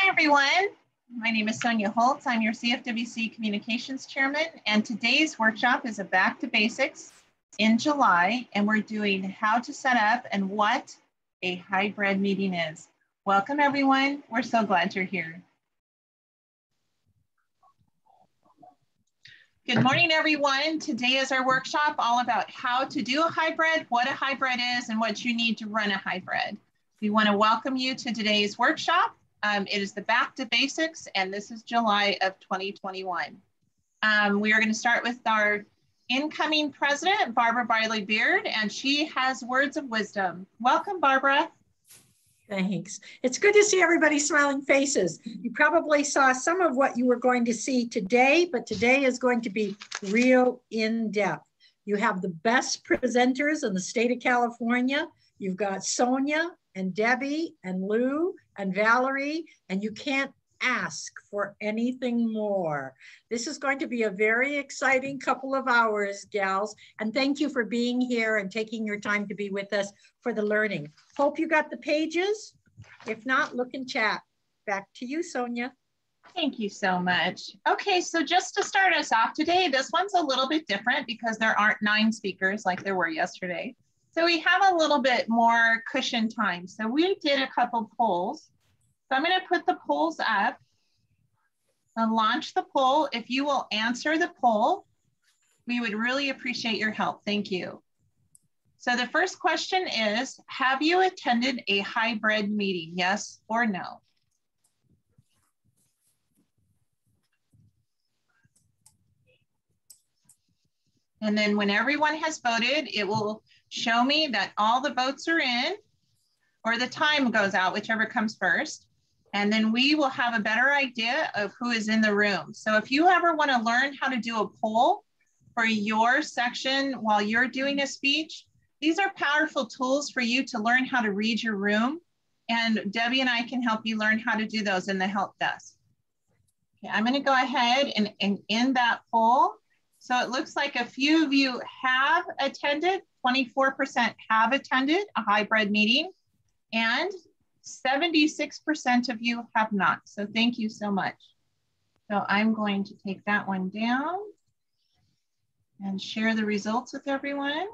everyone. My name is Sonia Holtz. I'm your CFWC Communications Chairman, and today's workshop is a Back to Basics in July, and we're doing how to set up and what a hybrid meeting is. Welcome, everyone. We're so glad you're here. Good morning, everyone. Today is our workshop all about how to do a hybrid, what a hybrid is, and what you need to run a hybrid. We want to welcome you to today's workshop. It is the Back to Basics, and this is July of 2021. We are going to start with our incoming president, Barbara Bailey-Beard, and she has words of wisdom. Welcome, Barbara. Thanks. It's good to see everybody's smiling faces. You probably saw some of what you were going to see today, but today is going to be real in-depth. You have the best presenters in the state of California. You've got Sonia and Debbie and Lou and Valerie, and you can't ask for anything more. This is going to be a very exciting couple of hours, gals, and thank you for being here and taking your time to be with us for the learning. Hope you got the pages. If not, look in chat. Back to you, Sonia. Thank you so much. Okay, so just to start us off today, this one's a little bit different because there aren't 9 speakers like there were yesterday. So we have a little bit more cushion time. So we did a couple polls. So I'm going to put the polls up and launch the poll. If you will answer the poll, we would really appreciate your help. Thank you. So the first question is, have you attended a hybrid meeting? Yes or no? And then when everyone has voted, it will show me that all the votes are in, or the time goes out, whichever comes first. And then we will have a better idea of who is in the room. So if you ever want to learn how to do a poll for your section while you're doing a speech, these are powerful tools for you to learn how to read your room. And Debbie and I can help you learn how to do those in the help desk. Okay, I'm going to go ahead and end that poll. So it looks like a few of you have attended, 24% have attended a hybrid meeting, and 76% of you have not. So thank you so much. So I'm going to take that one down and share the results with everyone.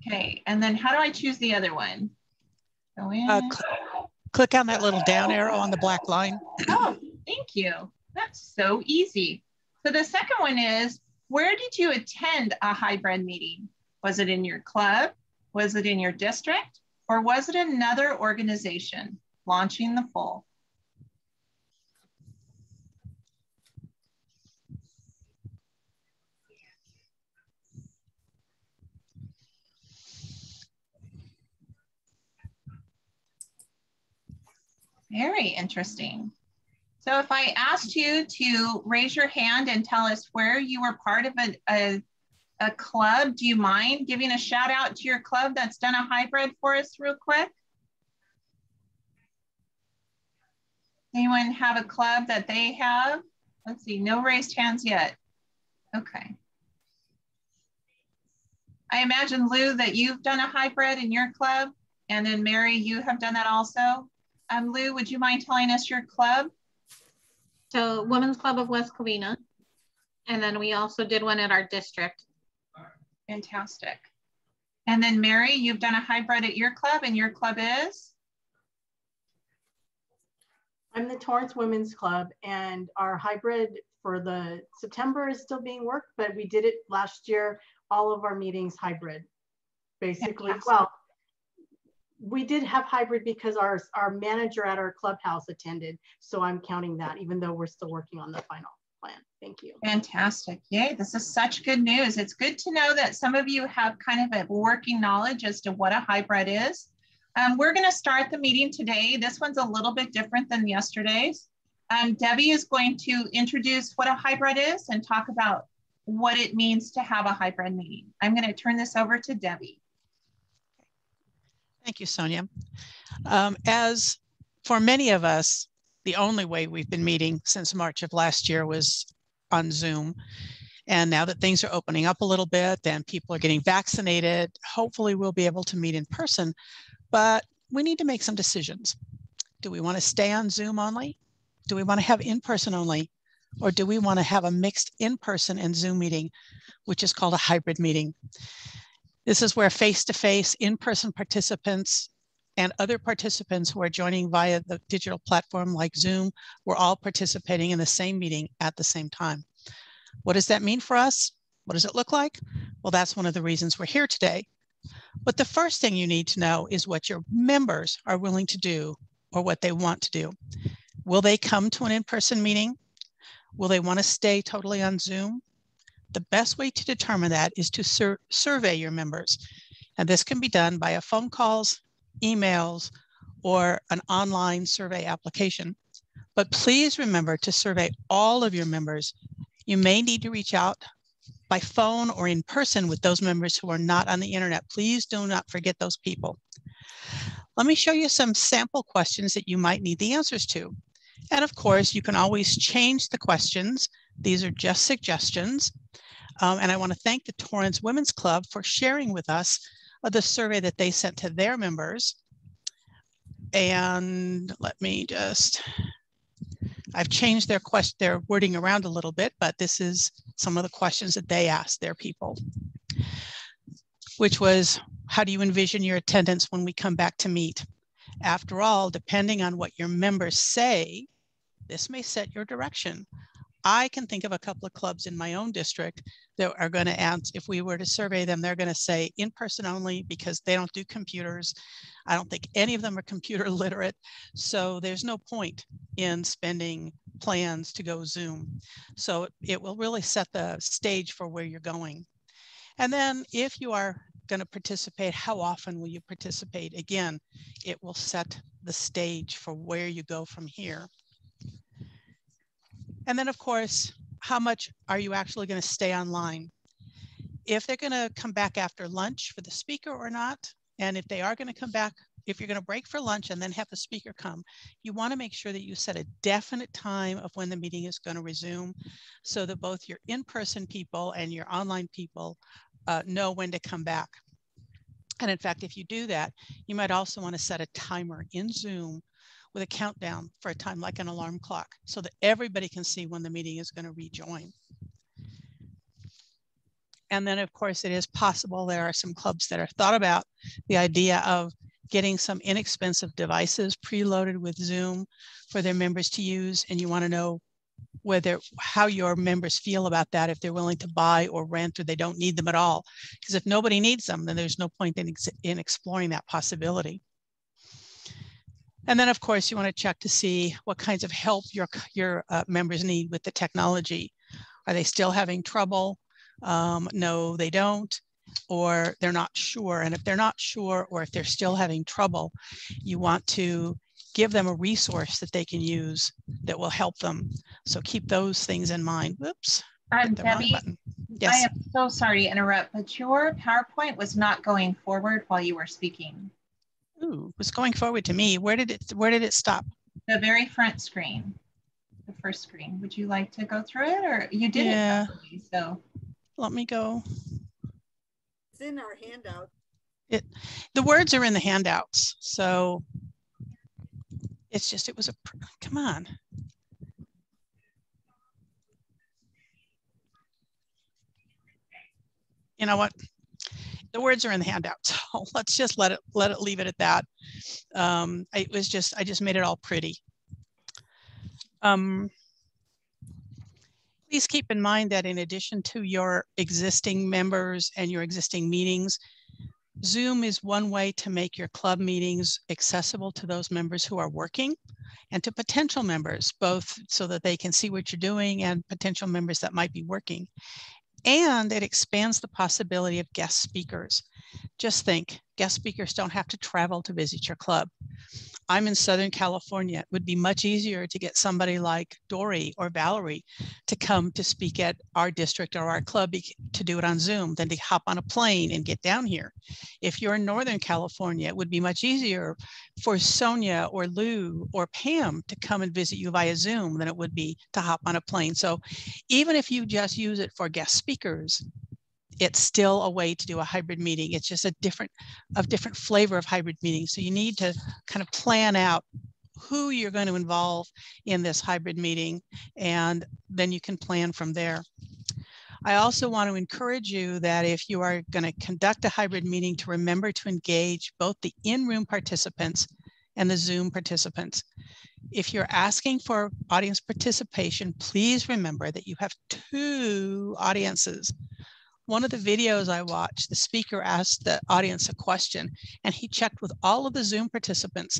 Okay, and then how do I choose the other one? Go in. Click on that little down arrow on the black line. Oh, thank you. That's so easy. So the second one is, where did you attend a hybrid meeting? Was it in your club? Was it in your district? Or was it another organization? Launching the poll. Very interesting. So if I asked you to raise your hand and tell us where you were part of a club, do you mind giving a shout out to your club that's done a hybrid for us real quick? Anyone have a club that they have? Let's see, no raised hands yet. Okay. I imagine, Lou, that you've done a hybrid in your club, and then Mary, you have done that also. Lou, would you mind telling us your club? So Women's Club of West Covina. And then we also did one at our district. Fantastic. And then Mary, you've done a hybrid at your club, and your club is? I'm the Torrance Women's Club, and our hybrid for the September is still being worked, but we did it last year, all of our meetings hybrid, basically. Fantastic. Well, we did have hybrid because our manager at our clubhouse attended, so I'm counting that, even though we're still working on the final plan. Thank you. Fantastic. Yay, this is such good news. It's good to know that some of you have kind of a working knowledge as to what a hybrid is. We're going to start the meeting today. This one's a little bit different than yesterday's. Debbie is going to introduce what a hybrid is and talk about what it means to have a hybrid meeting. I'm going to turn this over to Debbie. Thank you, Sonia. As for many of us, the only way we've been meeting since March of last year was on Zoom. And now that things are opening up a little bit and people are getting vaccinated, hopefully we'll be able to meet in person. but we need to make some decisions. Do we want to stay on Zoom only? Do we want to have in-person only? Or do we want to have a mixed in-person and Zoom meeting, which is called a hybrid meeting? This is where face-to-face in-person participants and other participants who are joining via the digital platform like Zoom, we're all participating in the same meeting at the same time. What does that mean for us? What does it look like? Well, that's one of the reasons we're here today. But the first thing you need to know is what your members are willing to do or what they want to do. Will they come to an in-person meeting? Will they want to stay totally on Zoom? The best way to determine that is to survey your members. And this can be done via phone calls, emails, or an online survey application. But please remember to survey all of your members. You may need to reach out by phone or in person with those members who are not on the internet. Please do not forget those people. Let me show you some sample questions that you might need the answers to. And of course, you can always change the questions. These are just suggestions. And I want to thank the Torrance Women's Club for sharing with us the survey that they sent to their members. And let me just, I've changed their wording around a little bit, but this is some of the questions that they asked their people, which was, how do you envision your attendance when we come back to meet? After all, depending on what your members say, this may set your direction. I can think of a couple of clubs in my own district that are going to answer, if we were to survey them, they're going to say in person only because they don't do computers. I don't think any of them are computer literate. So there's no point in spending plans to go Zoom. So it will really set the stage for where you're going. And then if you are going to participate, how often will you participate? Again, it will set the stage for where you go from here. And then of course, how much are you actually going to stay online? If they're going to come back after lunch for the speaker or not, and if they are going to come back, if you're going to break for lunch and then have the speaker come, you want to make sure that you set a definite time of when the meeting is going to resume so that both your in-person people and your online people know when to come back. And in fact, if you do that, you might also want to set a timer in Zoom with a countdown for a time like an alarm clock so that everybody can see when the meeting is going to rejoin. And then of course it is possible there are some clubs that are thought about the idea of getting some inexpensive devices preloaded with Zoom for their members to use. And you want to know how your members feel about that, if they're willing to buy or rent or they don't need them at all. Because if nobody needs them, then there's no point in exploring that possibility. And then of course you want to check to see what kinds of help your members need with the technology. Are they still having trouble? No, they don't, or they're not sure. And if they're not sure, or if they're still having trouble, you want to give them a resource that they can use that will help them. So keep those things in mind. Whoops. Debbie, yes. I am so sorry to interrupt, but your PowerPoint was not going forward while you were speaking. Ooh, it was going forward to me. Where did it stop? The very front screen, the first screen. Would you like to go through it, or you did it properly, so. Let me go. It's in our handout. The words are in the handouts, so it's just, it was come on. You know what? The words are in the handout, so let's just leave it at that. I just made it all pretty. Please keep in mind that in addition to your existing members and your existing meetings, Zoom is one way to make your club meetings accessible to those members who are working and to potential members, both so that they can see what you're doing and potential members that might be working. And it expands the possibility of guest speakers. Just think, guest speakers don't have to travel to visit your club. I'm in Southern California. It would be much easier to get somebody like Dory or Valerie to come to speak at our district or our club to do it on Zoom than to hop on a plane and get down here. If you're in Northern California, it would be much easier for Sonia or Lou or Pam to come and visit you via Zoom than it would be to hop on a plane. So even if you just use it for guest speakers, it's still a way to do a hybrid meeting. It's just a different flavor of hybrid meeting. So you need to kind of plan out who you're going to involve in this hybrid meeting, and then you can plan from there. I also want to encourage you that if you are going to conduct a hybrid meeting, to remember to engage both the in-room participants and the Zoom participants. If you're asking for audience participation, please remember that you have 2 audiences. One of the videos I watched, the speaker asked the audience a question, and he checked with all of the Zoom participants.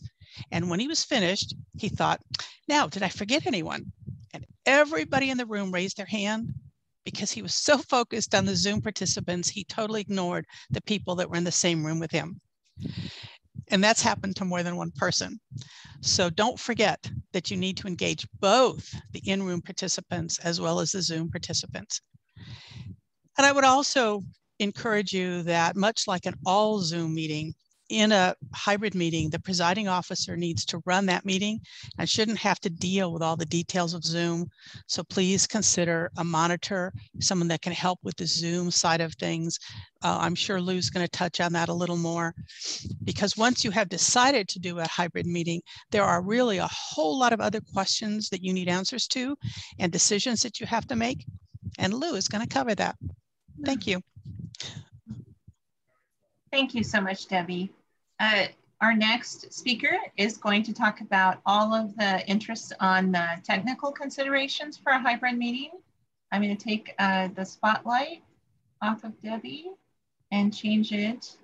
And when he was finished, he thought, now, did I forget anyone? And everybody in the room raised their hand, because he was so focused on the Zoom participants, he totally ignored the people that were in the same room with him. And that's happened to more than one person. So don't forget that you need to engage both the in-room participants as well as the Zoom participants. And I would also encourage you that, much like an all Zoom meeting, in a hybrid meeting, the presiding officer needs to run that meeting and shouldn't have to deal with all the details of Zoom. So please consider a monitor, someone that can help with the Zoom side of things. I'm sure Lou's going to touch on that a little more, because once you have decided to do a hybrid meeting, there are really a whole lot of other questions that you need answers to and decisions that you have to make. And Lou is going to cover that. Thank you. Thank you so much, Debbie. Our next speaker is going to talk about all of the interest on the technical considerations for a hybrid meeting. I'm going to take the spotlight off of Debbie and change it.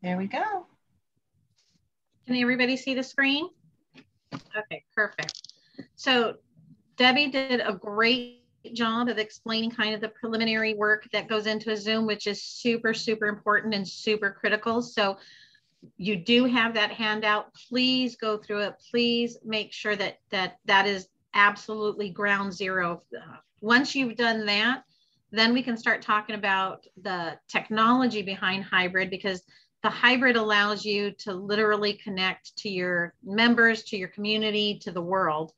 There we go. Can everybody see the screen? Okay, perfect. So Debbie did a great job of explaining kind of the preliminary work that goes into a Zoom, which is super, super important and super critical. So you do have that handout. Please go through it. Please make sure that that is absolutely ground zero. Once you've done that, then we can start talking about the technology behind hybrid, because the hybrid allows you to literally connect to your members, to your community, to the world.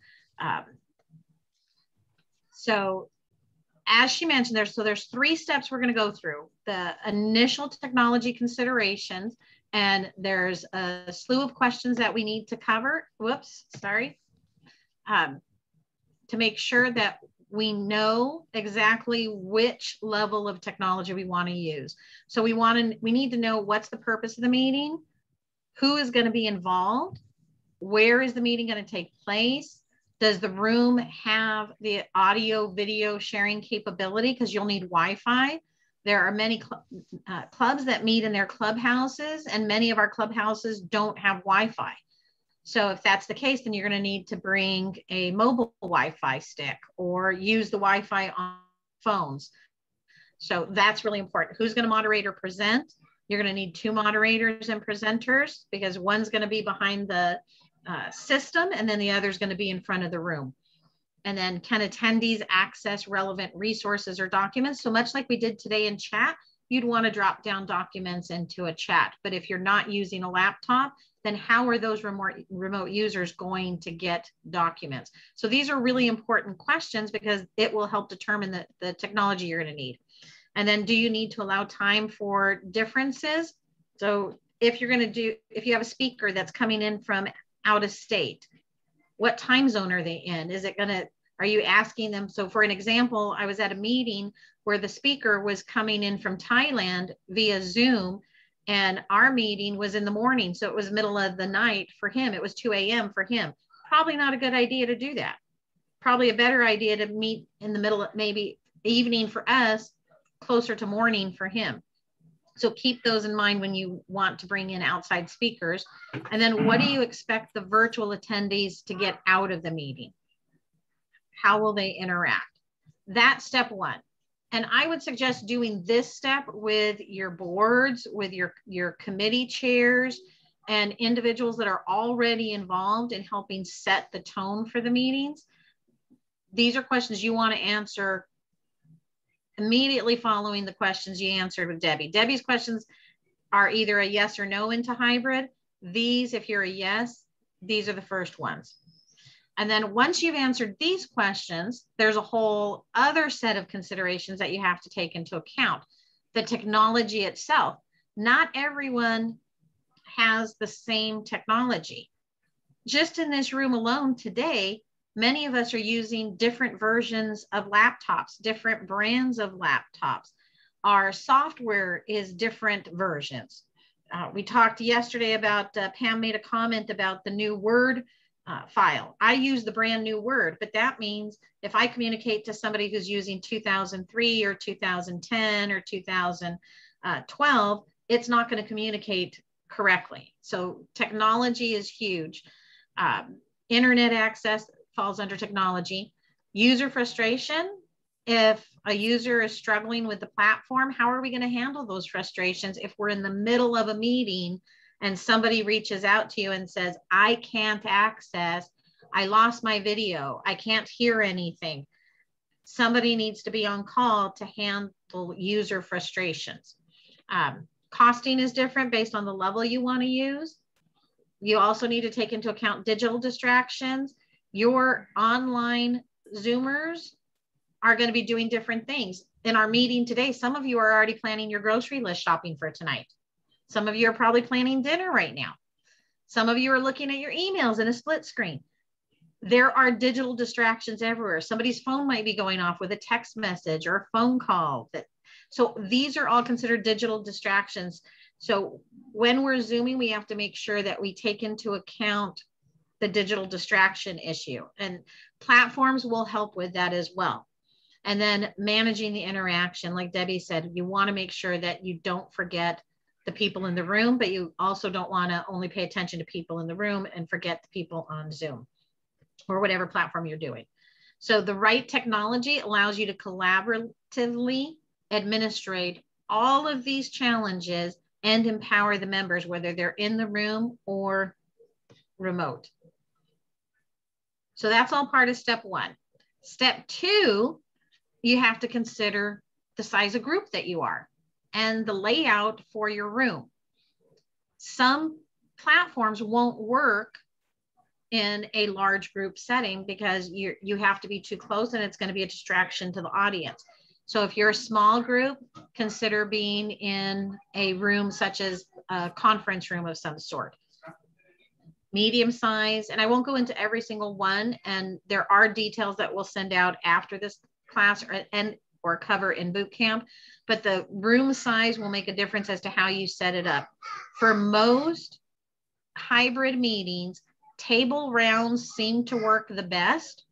So as she mentioned, there's 3 steps we're going to go through: the initial technology considerations, and there's a slew of questions that we need to cover. Whoops, sorry. To make sure that we know exactly which level of technology we want to use. So we need to know what's the purpose of the meeting, who is going to be involved, where is the meeting going to take place, does the room have the audio video sharing capability, because you'll need Wi-Fi. There are many clubs that meet in their clubhouses, and many of our clubhouses don't have Wi-Fi. So if that's the case, then you're going to need to bring a mobile Wi-Fi stick or use the Wi-Fi on phones. So that's really important. Who's going to moderate or present? You're going to need 2 moderators and presenters, because one's going to be behind the system, and then the other is going to be in front of the room. And then, can attendees access relevant resources or documents? So much like we did today in chat, you'd want to drop down documents into a chat. But if you're not using a laptop, then how are those remote users going to get documents? So these are really important questions, because it will help determine the technology you're going to need. And then, do you need to allow time for differences? So if you have a speaker that's coming in from out of state, what time zone are they in? Are you asking them? So for an example, I was at a meeting where the speaker was coming in from Thailand via Zoom, and our meeting was in the morning. So it was middle of the night for him. It was 2 a.m. for him. Probably not a good idea to do that. Probably a better idea to meet in the middle of maybe evening for us, closer to morning for him. So keep those in mind when you want to bring in outside speakers. And then, what do you expect the virtual attendees to get out of the meeting? How will they interact? That's step 1. And I would suggest doing this step with your boards, with your committee chairs, and individuals that are already involved in helping set the tone for the meetings. These are questions you want to answer immediately following the questions you answered with Debbie. Debbie's questions are either a yes or no into hybrid. These, if you're a yes, these are the first ones. And then once you've answered these questions, there's a whole other set of considerations that you have to take into account. The technology itself. Not everyone has the same technology. Just in this room alone today, many of us are using different versions of laptops, different brands of laptops. Our software is different versions. We talked yesterday about, Pam made a comment about the new Word file. I use the brand new Word, but that means if I communicate to somebody who's using 2003 or 2010 or 2012, it's not going to communicate correctly. So technology is huge. Internet access falls under technology. User frustration. If a user is struggling with the platform, how are we going to handle those frustrations if we're in the middle of a meeting and somebody reaches out to you and says, I can't access, I lost my video, I can't hear anything. Somebody needs to be on call to handle user frustrations. Costing is different based on the level you want to use. You also need to take into account digital distractions. Your online Zoomers are going to be doing different things. In our meeting today, some of you are already planning your grocery list shopping for tonight. Some of you are probably planning dinner right now. Some of you are looking at your emails in a split screen. There are digital distractions everywhere. Somebody's phone might be going off with a text message or a phone call. So these are all considered digital distractions. So when we're Zooming, we have to make sure that we take into account the digital distraction issue, and platforms will help with that as well. And then managing the interaction, like Debbie said, you want to make sure that you don't forget the people in the room, but you also don't want to only pay attention to people in the room and forget the people on Zoom or whatever platform you're doing. So the right technology allows you to collaboratively administrate all of these challenges and empower the members, whether they're in the room or remote. So that's all part of step one. Step two, you have to consider the size of group that you are and the layout for your room. Some platforms won't work in a large group setting because you have to be too close and it's going to be a distraction to the audience. So if you're a small group, consider being in a room such as a conference room of some sort. Medium size, and I won't go into every single one, and there are details that we'll send out after this class or cover in boot camp, but the room size will make a difference as to how you set it up. For most hybrid meetings, table rounds seem to work the best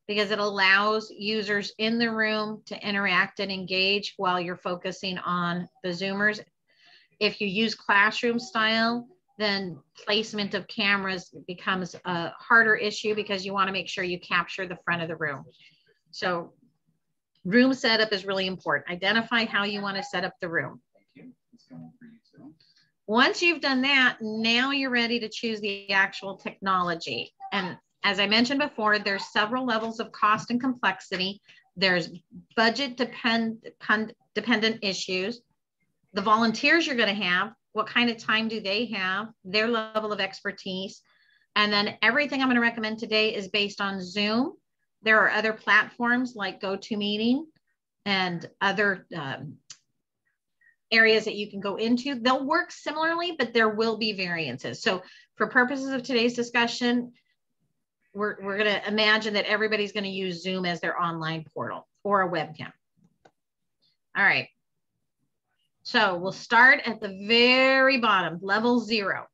because it allows users in the room to interact and engage while you're focusing on the Zoomers. If you use classroom style, then placement of cameras becomes a harder issue because you want to make sure you capture the front of the room. So room setup is really important. Identify how you want to set up the room. Once you've done that, now you're ready to choose the actual technology. And as I mentioned before, there's several levels of cost and complexity. There's budget dependent issues. The volunteers you're going to have, what kind of time do they have, their level of expertise. And then everything I'm going to recommend today is based on Zoom. There are other platforms like GoToMeeting and other areas that you can go into. They'll work similarly, but there will be variances. So for purposes of today's discussion, we're going to imagine that everybody's going to use Zoom as their online portal or a webcam. All right. So we'll start at the very bottom, level 0.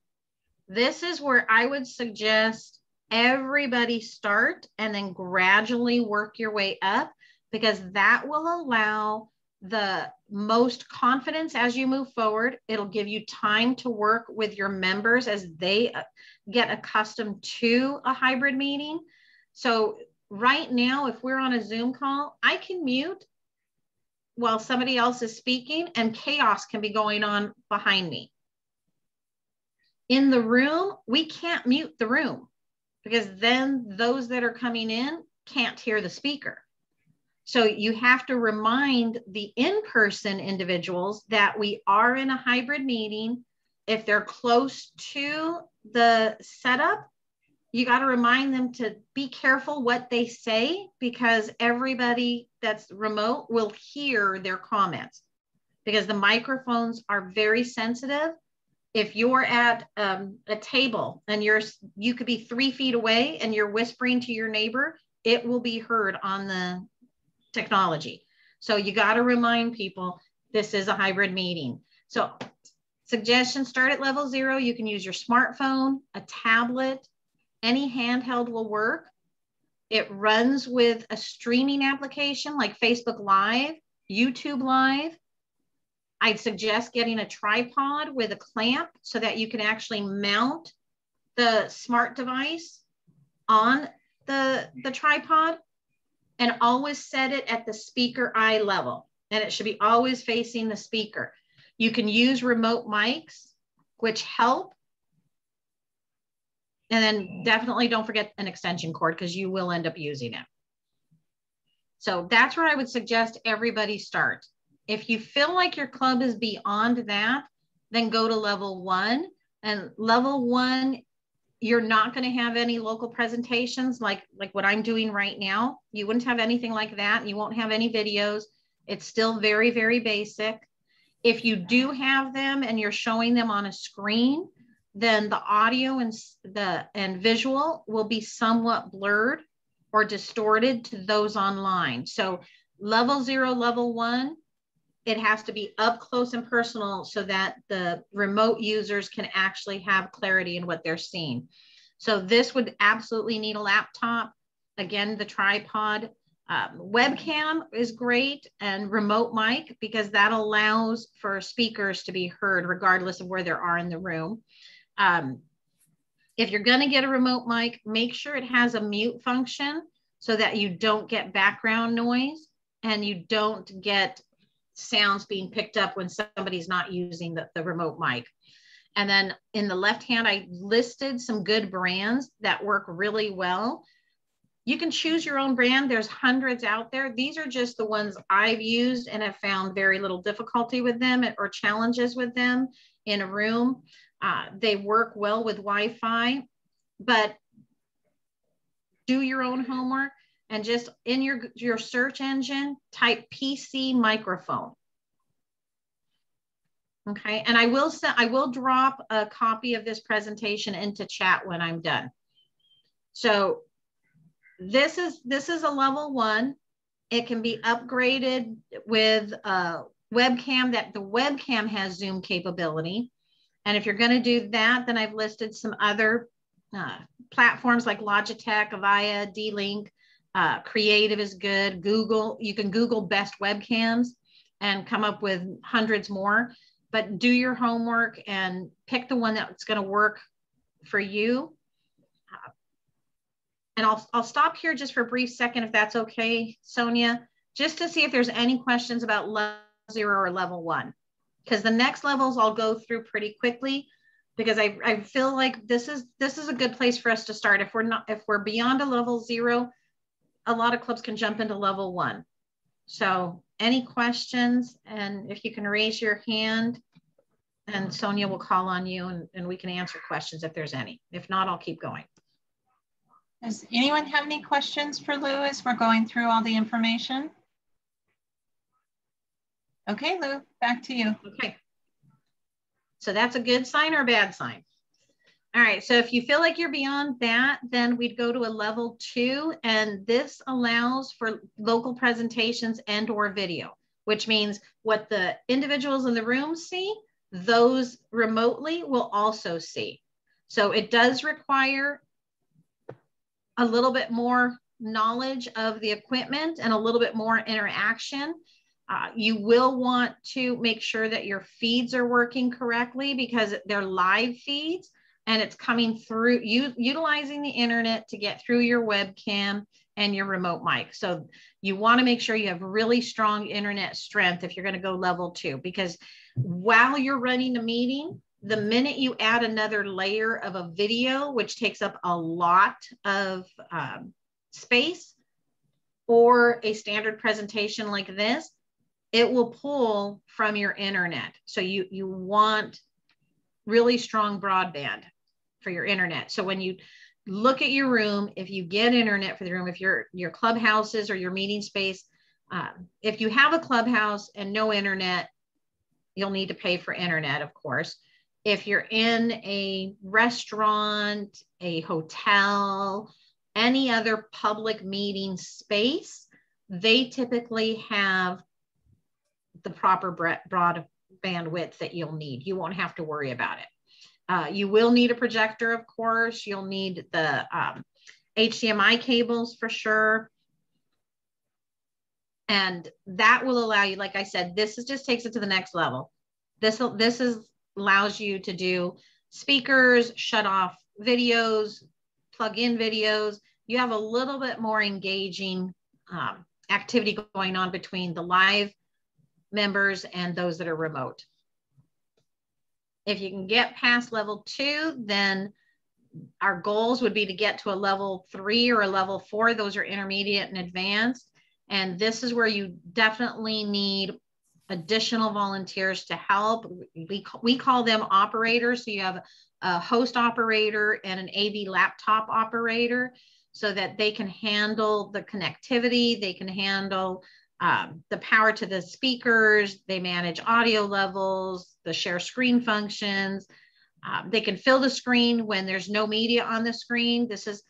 This is where I would suggest everybody start and then gradually work your way up, because that will allow the most confidence as you move forward. It'll give you time to work with your members as they get accustomed to a hybrid meeting. So right now, if we're on a Zoom call, I can mute while somebody else is speaking and chaos can be going on behind me. In the room, we can't mute the room because then those that are coming in can't hear the speaker. So you have to remind the in-person individuals that we are in a hybrid meeting. If they're close to the setup, you got to remind them to be careful what they say, because everybody that's remote will hear their comments, because the microphones are very sensitive. If you're at a table and you could be 3 feet away and you're whispering to your neighbor, it will be heard on the technology. So you got to remind people this is a hybrid meeting. So suggestions, start at level 0. You can use your smartphone, a tablet, any handheld will work. It runs with a streaming application like Facebook Live, YouTube Live. I'd suggest getting a tripod with a clamp so that you can actually mount the smart device on the tripod, and always set it at the speaker eye level. And it should be always facing the speaker. You can use remote mics, which help. And then definitely don't forget an extension cord, because you will end up using it. So that's where I would suggest everybody start. If you feel like your club is beyond that, then go to level 1. And level 1, you're not going to have any local presentations like what I'm doing right now. You wouldn't have anything like that. You won't have any videos. It's still very, very basic. If you do have them and you're showing them on a screen, then the audio and visual will be somewhat blurred or distorted to those online. So level 0, level 1, it has to be up close and personal so that the remote users can actually have clarity in what they're seeing. So this would absolutely need a laptop. Again, the tripod. Webcam is great, and remote mic, because that allows for speakers to be heard regardless of where they are in the room. If you're going to get a remote mic, make sure it has a mute function so that you don't get background noise and you don't get sounds being picked up when somebody's not using the remote mic. And then in the left hand, I listed some good brands that work really well. You can choose your own brand. There's hundreds out there. These are just the ones I've used and have found very little difficulty with them or challenges with them in a room. They work well with Wi-Fi, but do your own homework and just in your search engine, type PC microphone. Okay, and I will drop a copy of this presentation into chat when I'm done. So this is a level 1. It can be upgraded with a webcam. That the webcam has Zoom capability. And if you're going to do that, then I've listed some other platforms like Logitech, Avaya, D-Link. Creative is good. Google, you can Google best webcams and come up with hundreds more. But do your homework and pick the one that's going to work for you. And I'll stop here just for a brief second, if that's okay, Sonia, just to see if there's any questions about level 0 or level 1. Because the next levels I'll go through pretty quickly, because I feel like this is a good place for us to start. If we're beyond a level 0, a lot of clubs can jump into level 1. So any questions, and if you can raise your hand, and Sonia will call on you and we can answer questions if there's any. If not, I'll keep going. Does anyone have any questions for Lou as we're going through all the information? Okay, Lou, back to you. Okay. So that's a good sign or a bad sign? All right, so if you feel like you're beyond that, then we'd go to a level 2, and this allows for local presentations and or video, which means what the individuals in the room see, those remotely will also see. So it does require a little bit more knowledge of the equipment and a little bit more interaction. You will want to make sure that your feeds are working correctly, because they're live feeds and it's coming through, utilizing the internet to get through your webcam and your remote mic. So you want to make sure you have really strong internet strength if you're going to go level 2, because while you're running a meeting, the minute you add another layer of a video, which takes up a lot of space, or a standard presentation like this, it will pull from your internet. So you want really strong broadband for your internet. So when you look at your room. If you get internet for the room, if your clubhouses or your meeting space, if you have a clubhouse and no internet, you'll need to pay for internet, of course. If you're in a restaurant, a hotel, any other public meeting space, they typically have the proper broad bandwidth that you'll need. You won't have to worry about it. You will need a projector, of course. You'll need the HDMI cables for sure. And that will allow you, like I said, just takes it to the next level. This allows you to do speakers, shut off videos, plug in videos. You have a little bit more engaging activity going on between the live members and those that are remote. If you can get past level 2, then our goals would be to get to a level 3 or a level 4. Those are intermediate and advanced. And this is where you definitely need additional volunteers to help. We call them operators. So you have a host operator and an AV laptop operator so that they can handle the connectivity. They can handle the power to the speakers. They manage audio levels, the share screen functions. They can fill the screen when there's no media on the screen. This is,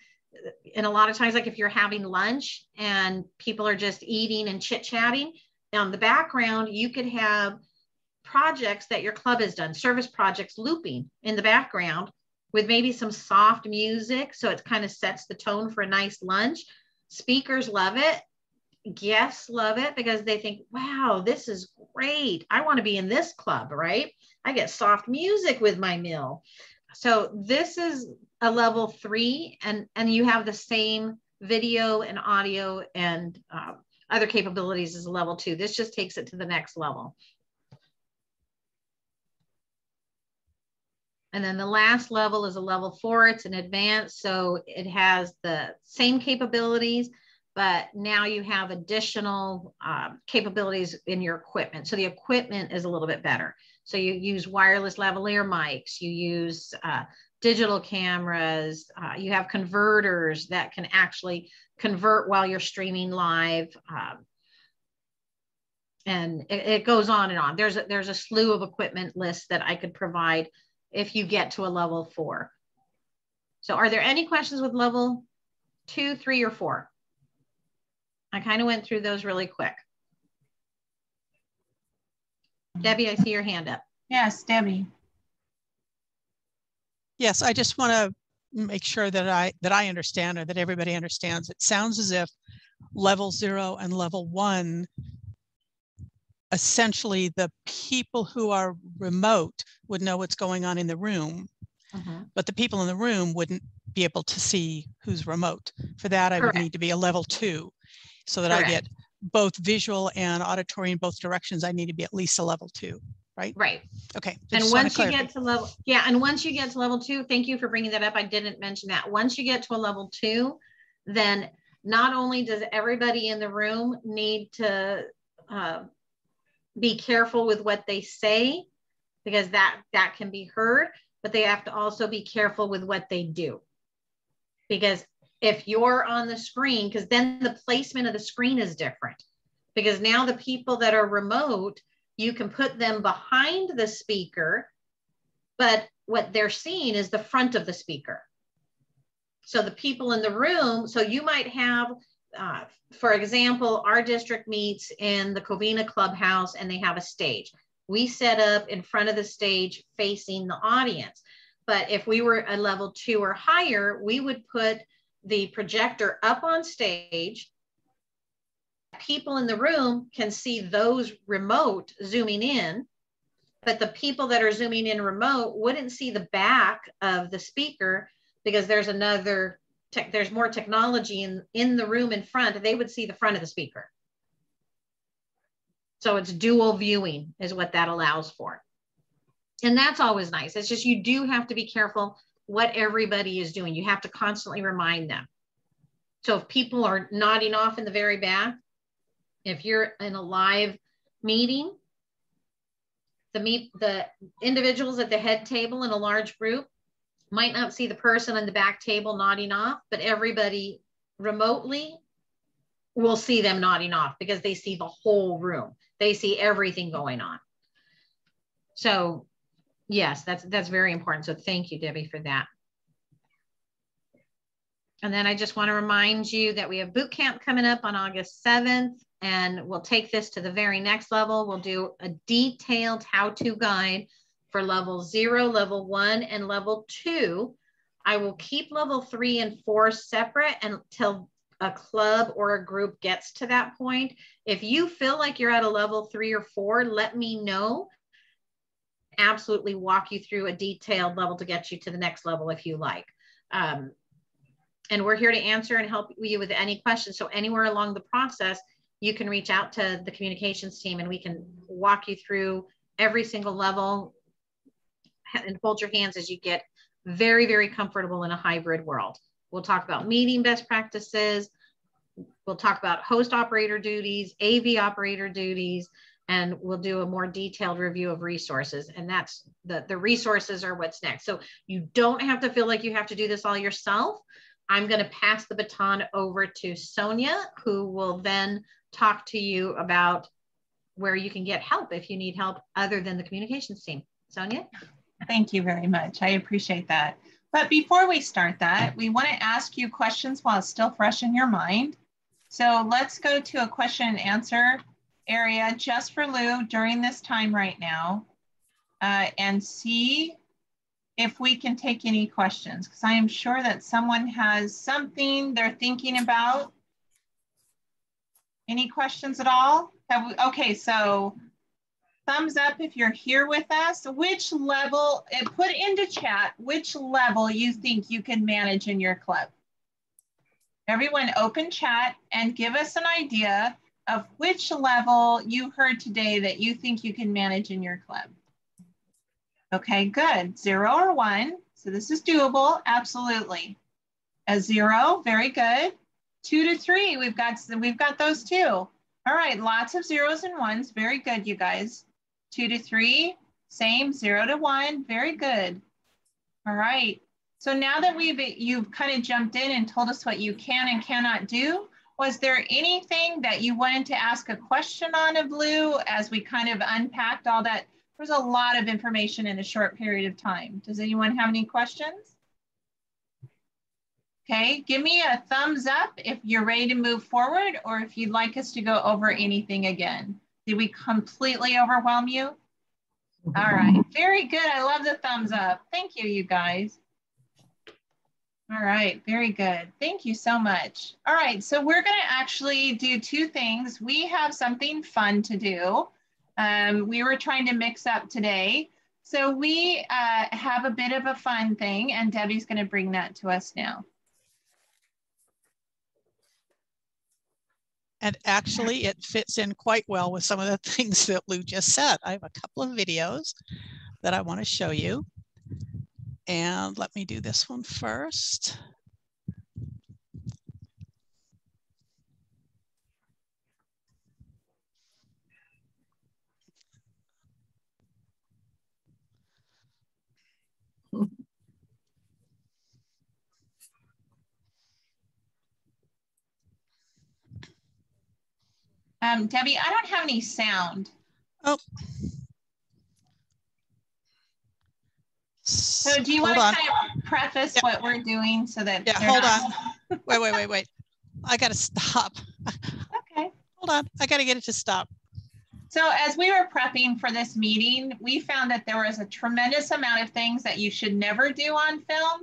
and a lot of times, like if you're having lunch and people are just eating and chit-chatting, on the background, you could have projects that your club has done, service projects looping in the background with maybe some soft music. So it kind of sets the tone for a nice lunch. Speakers love it. Guests love it because they think, wow, this is great. I want to be in this club, right? I get soft music with my meal. So this is a level 3, and you have the same video and audio and other capabilities as a level 2. This just takes it to the next level. And then the last level is a level 4. It's an advanced, so it has the same capabilities, but now you have additional capabilities in your equipment. So the equipment is a little bit better. So you use wireless lavalier mics, you use digital cameras, you have converters that can actually convert while you're streaming live. And it goes on and on. There's a slew of equipment lists that I could provide if you get to a level 4. So are there any questions with level 2, 3, or 4? I kind of went through those really quick. Debbie, I see your hand up. Yes, Debbie. Yes, I just want to make sure that I understand, or that everybody understands. It sounds as if level 0 and level 1, essentially the people who are remote would know what's going on in the room, but the people in the room wouldn't be able to see who's remote. For that, I would need to be a level 2 so that I get both visual and auditory in both directions. I need to be at least a level 2. Right? Right. Okay. And once you get to level, and once you get to level 2, thank you for bringing that up. I didn't mention that. Once you get to a level 2, then not only does everybody in the room need to be careful with what they say, because that can be heard, but they have to also be careful with what they do. Because if you're on the screen, because then the placement of the screen is different, because now the people that are remote, you can put them behind the speaker, but what they're seeing is the front of the speaker. So the people in the room, so you might have, for example, our district meets in the Covina Clubhouse and they have a stage. We set up in front of the stage facing the audience. But if we were a level 2 or higher, we would put the projector up on stage. People in the room can see those remote zooming in, but the people that are zooming in remote wouldn't see the back of the speaker because there's there's more technology in the room in front. They would see the front of the speaker. So it's dual viewing is what that allows for. And that's always nice. It's just, you do have to be careful what everybody is doing. You have to constantly remind them. So if people are nodding off in the very back, if you're in a live meeting, the individuals at the head table in a large group, might not see the person on the back table nodding off, but everybody remotely will see them nodding off because they see the whole room. They see everything going on. So yes, that's very important. So thank you, Debbie, for that. And then I just want to remind you that we have boot camp coming up on August 7th, and we'll take this to the very next level. We'll do a detailed how-to guide for level 0, level 1, and level 2. I will keep level 3 and 4 separate until a club or a group gets to that point. If you feel like you're at a level 3 or 4, let me know. Absolutely walk you through a detailed level to get you to the next level if you like. And we're here to answer and help you with any questions. So anywhere along the process, you can reach out to the communications team and we can walk you through every single level and hold your hands as you get very, very comfortable in a hybrid world. We'll talk about meeting best practices. We'll talk about host operator duties, AV operator duties, and we'll do a more detailed review of resources. And that's the resources are what's next. So you don't have to feel like you have to do this all yourself. I'm going to pass the baton over to Sonia, who will then talk to you about where you can get help if you need help other than the communications team. Sonia? Thank you very much. I appreciate that. But before we start that, we want to ask you questions while it's still fresh in your mind. So let's go to a question and answer area just for Lou during this time right now and see if we can take any questions, because I am sure that someone has something they're thinking about. Any questions at all? Okay, so thumbs up if you're here with us. Which level, put into chat, which level you think you can manage in your club. Everyone open chat and give us an idea of which level you heard today that you think you can manage in your club. Okay, good. 0 or 1. So this is doable. Absolutely. A 0, very good. 2 to 3, we've got those too. All right, lots of 0s and 1s. Very good, you guys. 2 to 3, same. 0 to 1, very good. All right. So now that you've kind of jumped in and told us what you can and cannot do, was there anything that you wanted to ask a question on of Lou as we kind of unpacked all that? There's a lot of information in a short period of time. Does anyone have any questions? Okay, give me a thumbs up if you're ready to move forward or if you'd like us to go over anything again. Did we completely overwhelm you? All right, very good. I love the thumbs up. Thank you, you guys. All right, very good. Thank you so much. All right, so we're gonna actually do 2 things. We have something fun to do. We were trying to mix up today. So we have a bit of a fun thing and Debbie's gonna bring that to us now. And actually it fits in quite well with some of the things that Lou just said. I have a couple of videos that I want to show you. And let me do this one first. Debbie, I don't have any sound. Oh. So do you want to kind of preface what we're doing so that hold on. Wait. I got to stop. Okay. Hold on. I got to get it to stop. So as we were prepping for this meeting, we found that there was a tremendous amount of things that you should never do on film.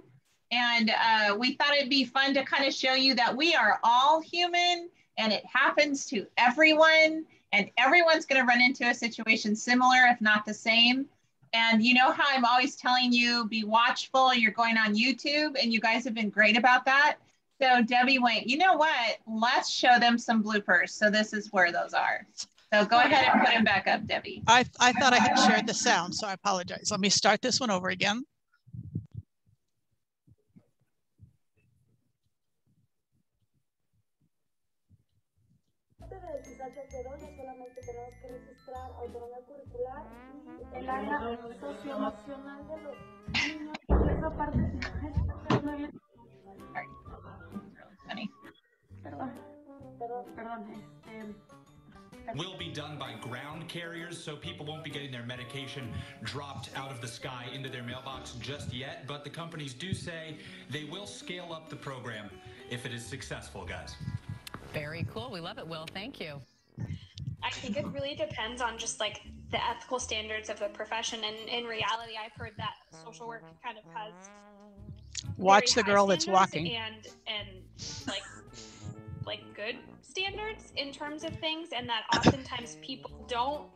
And we thought it'd be fun to kind of show you that we are all human and it happens to everyone and everyone's going to run into a situation similar, if not the same. And you know how I'm always telling you, be watchful, you're going on YouTube, and you guys have been great about that. So Debbie went, you know what, let's show them some bloopers. So this is where those are. So go ahead and put them back up, Debbie. I thought I had shared the sound, so I apologize. Let me start this one over again. El área socioemocional de los niños y les Funny. Will be done by ground carriers, so people won't be getting their medication dropped out of the sky into their mailbox just yet, but the companies do say they will scale up the program if it is successful, guys. Very cool. We love it, Will. Thank you. I think it really depends on just like the ethical standards of the profession. And in reality, I've heard that social work kind of has Watch the very girl high that's walking. and like good standards in terms of things, and that oftentimes people don't,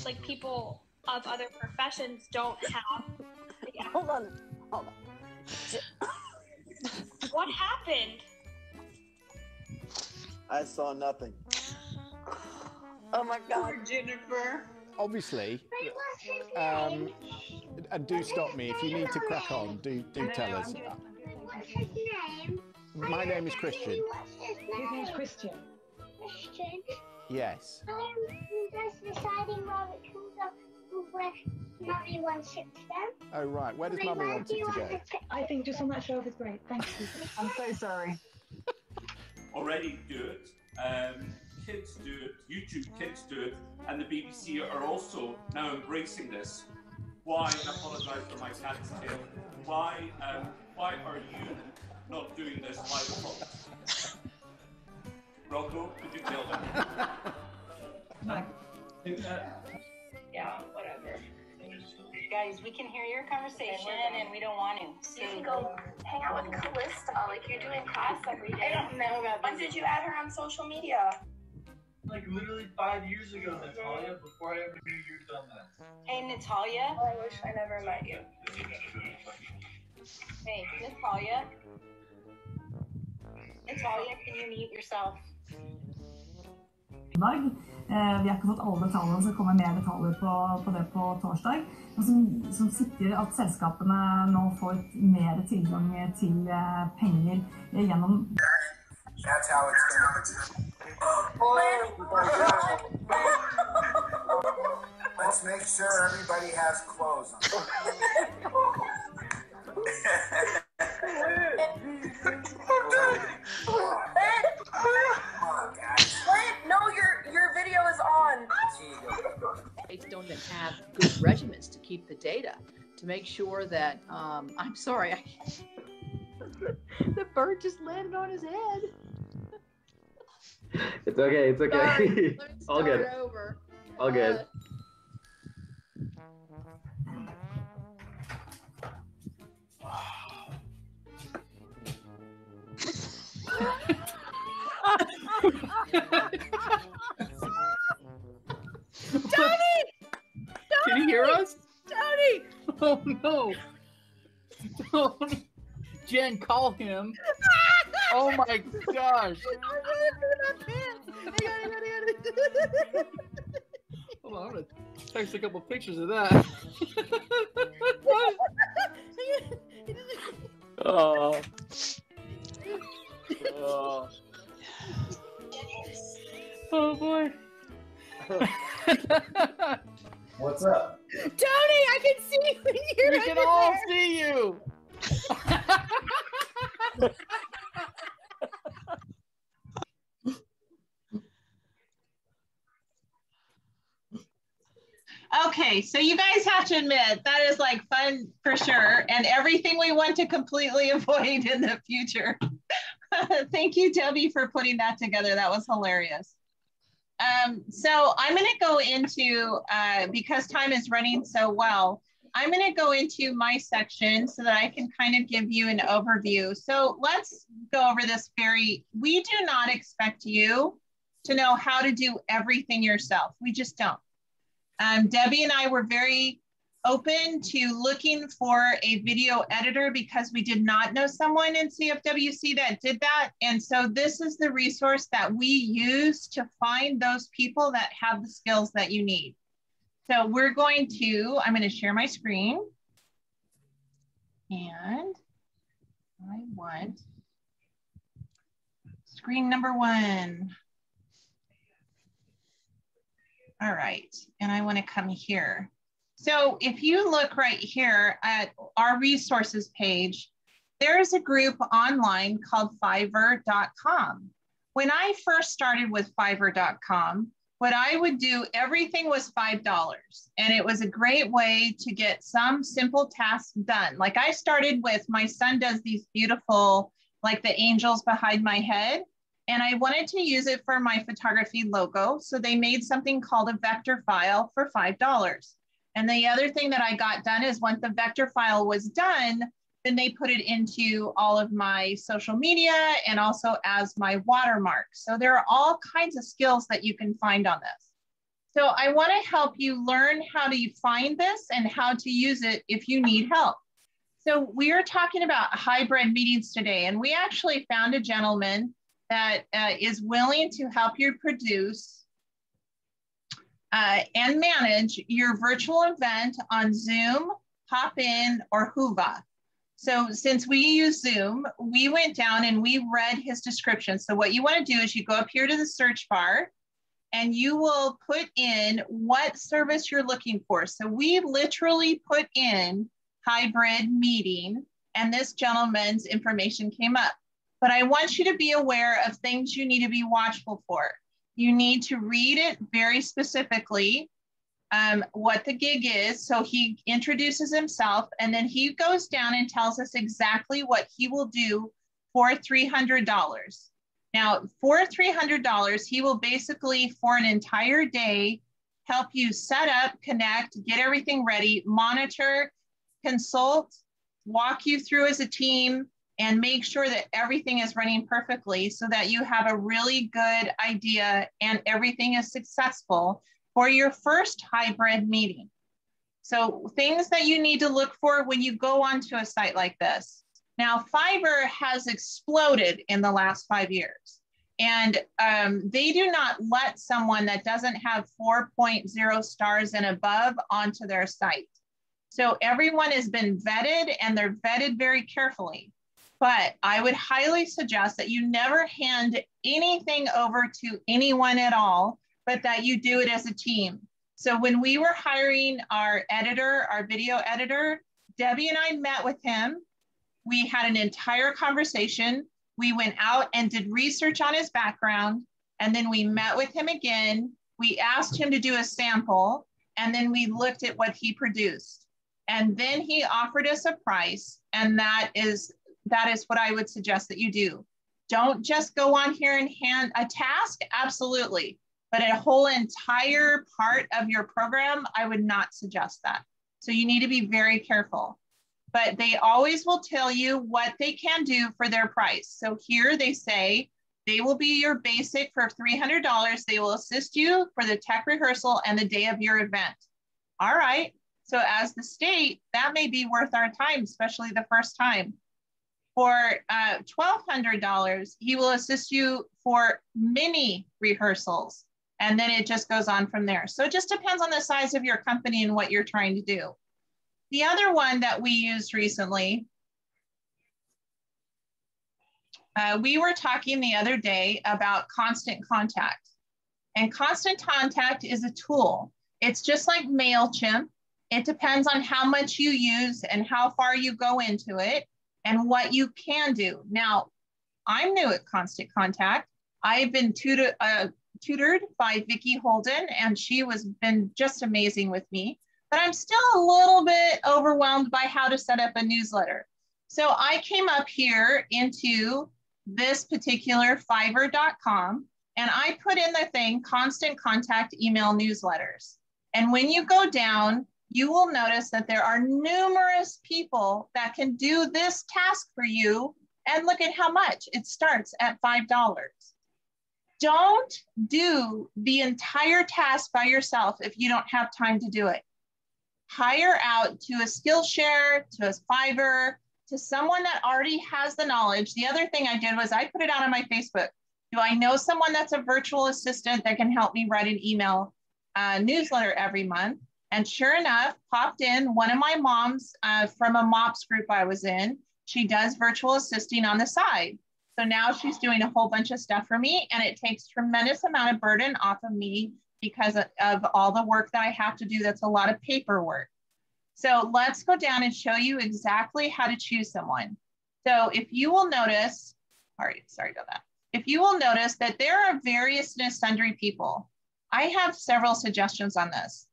like people of other professions don't have. Yeah. Hold on. What happened? I saw nothing. Oh my God. Jennifer. Obviously, and do stop me if you need to crack on. Do tell us. What's his name? My name is Christian. His name is Christian. Christian? Yes. That's deciding where it comes up where Mummy wants it to go. Oh, right. Where does Mummy want it to go? I think just on that shelf is great. Thank you. I'm so sorry. Already do it. Kids do it. YouTube kids do it. And the BBC are also now embracing this. Why, and I apologise for my cat's tail, why are you not doing this live? Rocco, could you tell them? Yeah, whatever. Guys, we can hear your conversation and we don't want to. So you can go hang out with Callista, like you're doing class every day. I don't know about When did you add her on social media? Like literally 5 years ago, Natalia, before I ever knew you'd done that. Hey, Natalia. Oh, I wish I never met you. Hey, Natalia. Natalia, can you mute yourself? Vi har ikke fått alle detaljene, så det kommer mer detaljer på det på torsdag. Som sikrer at selskapene nå får mer tilgang til penger gjennom. That's how it's going to be. Let's make sure everybody has clothes on. No, your video is on. Don't have good regimens to keep the data, to make sure that, I'm sorry, the bird just landed on his head. It's okay, it's okay. Sorry, All good. Over. All good. Tony! Can you hear us? Tony! Oh no! Don't. Jen, call him. Oh my gosh! Hold on, I'm gonna text a couple pictures of that. Oh. Oh. Oh boy. What's up? Tony, I can see you. You're we can all see you. Okay, so you guys have to admit that is like fun for sure, and everything we want to completely avoid in the future. Thank you, Debbie, for putting that together. That was hilarious. So I'm going to go into, because time is running so well, I'm going to go into my section so that I can kind of give you an overview. So let's go over this we do not expect you to know how to do everything yourself. We just don't. Debbie and I were very open to looking for a video editor because we did not know someone in CFWC that did that. And so this is the resource that we use to find those people that have the skills that you need. So I'm going to share my screen. And I want screen number 1. All right, and I want to come here. So if you look right here at our resources page, there's a group online called Fiverr.com. When I first started with Fiverr.com, what I would do, everything was $5. And it was a great way to get some simple tasks done. Like I started with, my son does these beautiful, like the angels behind my head. And I wanted to use it for my photography logo. So they made something called a vector file for $5. And the other thing that I got done is once the vector file was done, then they put it into all of my social media and also as my watermark. So there are all kinds of skills that you can find on this. So I want to help you learn how to find this and how to use it if you need help. So we are talking about hybrid meetings today, and we actually found a gentleman that is willing to help you produce and manage your virtual event on Zoom, Hopin, or Whova. So since we use Zoom, we went down and we read his description. So what you want to do is you go up here to the search bar and you will put in what service you're looking for. So we literally put in hybrid meeting and this gentleman's information came up. But I want you to be aware of things you need to be watchful for. You need to read it very specifically. What the gig is. So he introduces himself and then he goes down and tells us exactly what he will do for $300. Now, for $300, he will basically, for an entire day, help you set up, connect, get everything ready, monitor, consult, walk you through as a team, and make sure that everything is running perfectly so that you have a really good idea and everything is successful for your first hybrid meeting. So things that you need to look for when you go onto a site like this. Now, Fiverr has exploded in the last 5 years. And they do not let someone that doesn't have 4.0 stars and above onto their site. So everyone has been vetted and they're vetted very carefully. But I would highly suggest that you never hand anything over to anyone at all, but that you do it as a team. So when we were hiring our editor, our video editor, Debbie and I met with him. We had an entire conversation. We went out and did research on his background. And then we met with him again. We asked him to do a sample. And then we looked at what he produced. And then he offered us a price. And that is what I would suggest that you do. Don't just go on here and hand a task, absolutely. But a whole entire part of your program, I would not suggest that. So you need to be very careful. But they always will tell you what they can do for their price. So here they say they will be your basic for $300. They will assist you for the tech rehearsal and the day of your event. All right. So as the state, that may be worth our time, especially the first time. For $1,200, he will assist you for mini rehearsals. And then it just goes on from there. So it just depends on the size of your company and what you're trying to do. The other one that we used recently, we were talking the other day about Constant Contact. And Constant Contact is a tool. It's just like MailChimp. It depends on how much you use and how far you go into it and what you can do. Now, I'm new at Constant Contact. I've been tutored by Vicki Holden, and she has been just amazing with me. But I'm still a little bit overwhelmed by how to set up a newsletter. So I came up here into this particular Fiverr.com, and I put in the thing, Constant Contact email newsletters. And when you go down, you will notice that there are numerous people that can do this task for you. And look at how much. It starts at $5. Don't do the entire task by yourself if you don't have time to do it. Hire out to a Skillshare, to a Fiverr, to someone that already has the knowledge. The other thing I did was I put it out on my Facebook. Do I know someone that's a virtual assistant that can help me write an email newsletter every month? And sure enough, popped in one of my moms from a MOPS group I was in. She does virtual assisting on the side. So now she's doing a whole bunch of stuff for me, and it takes tremendous amount of burden off of me because of all the work that I have to do. That's a lot of paperwork. So let's go down and show you exactly how to choose someone. So if you will notice, all right, sorry about that. If you will notice that there are various and sundry people, I have several suggestions on this.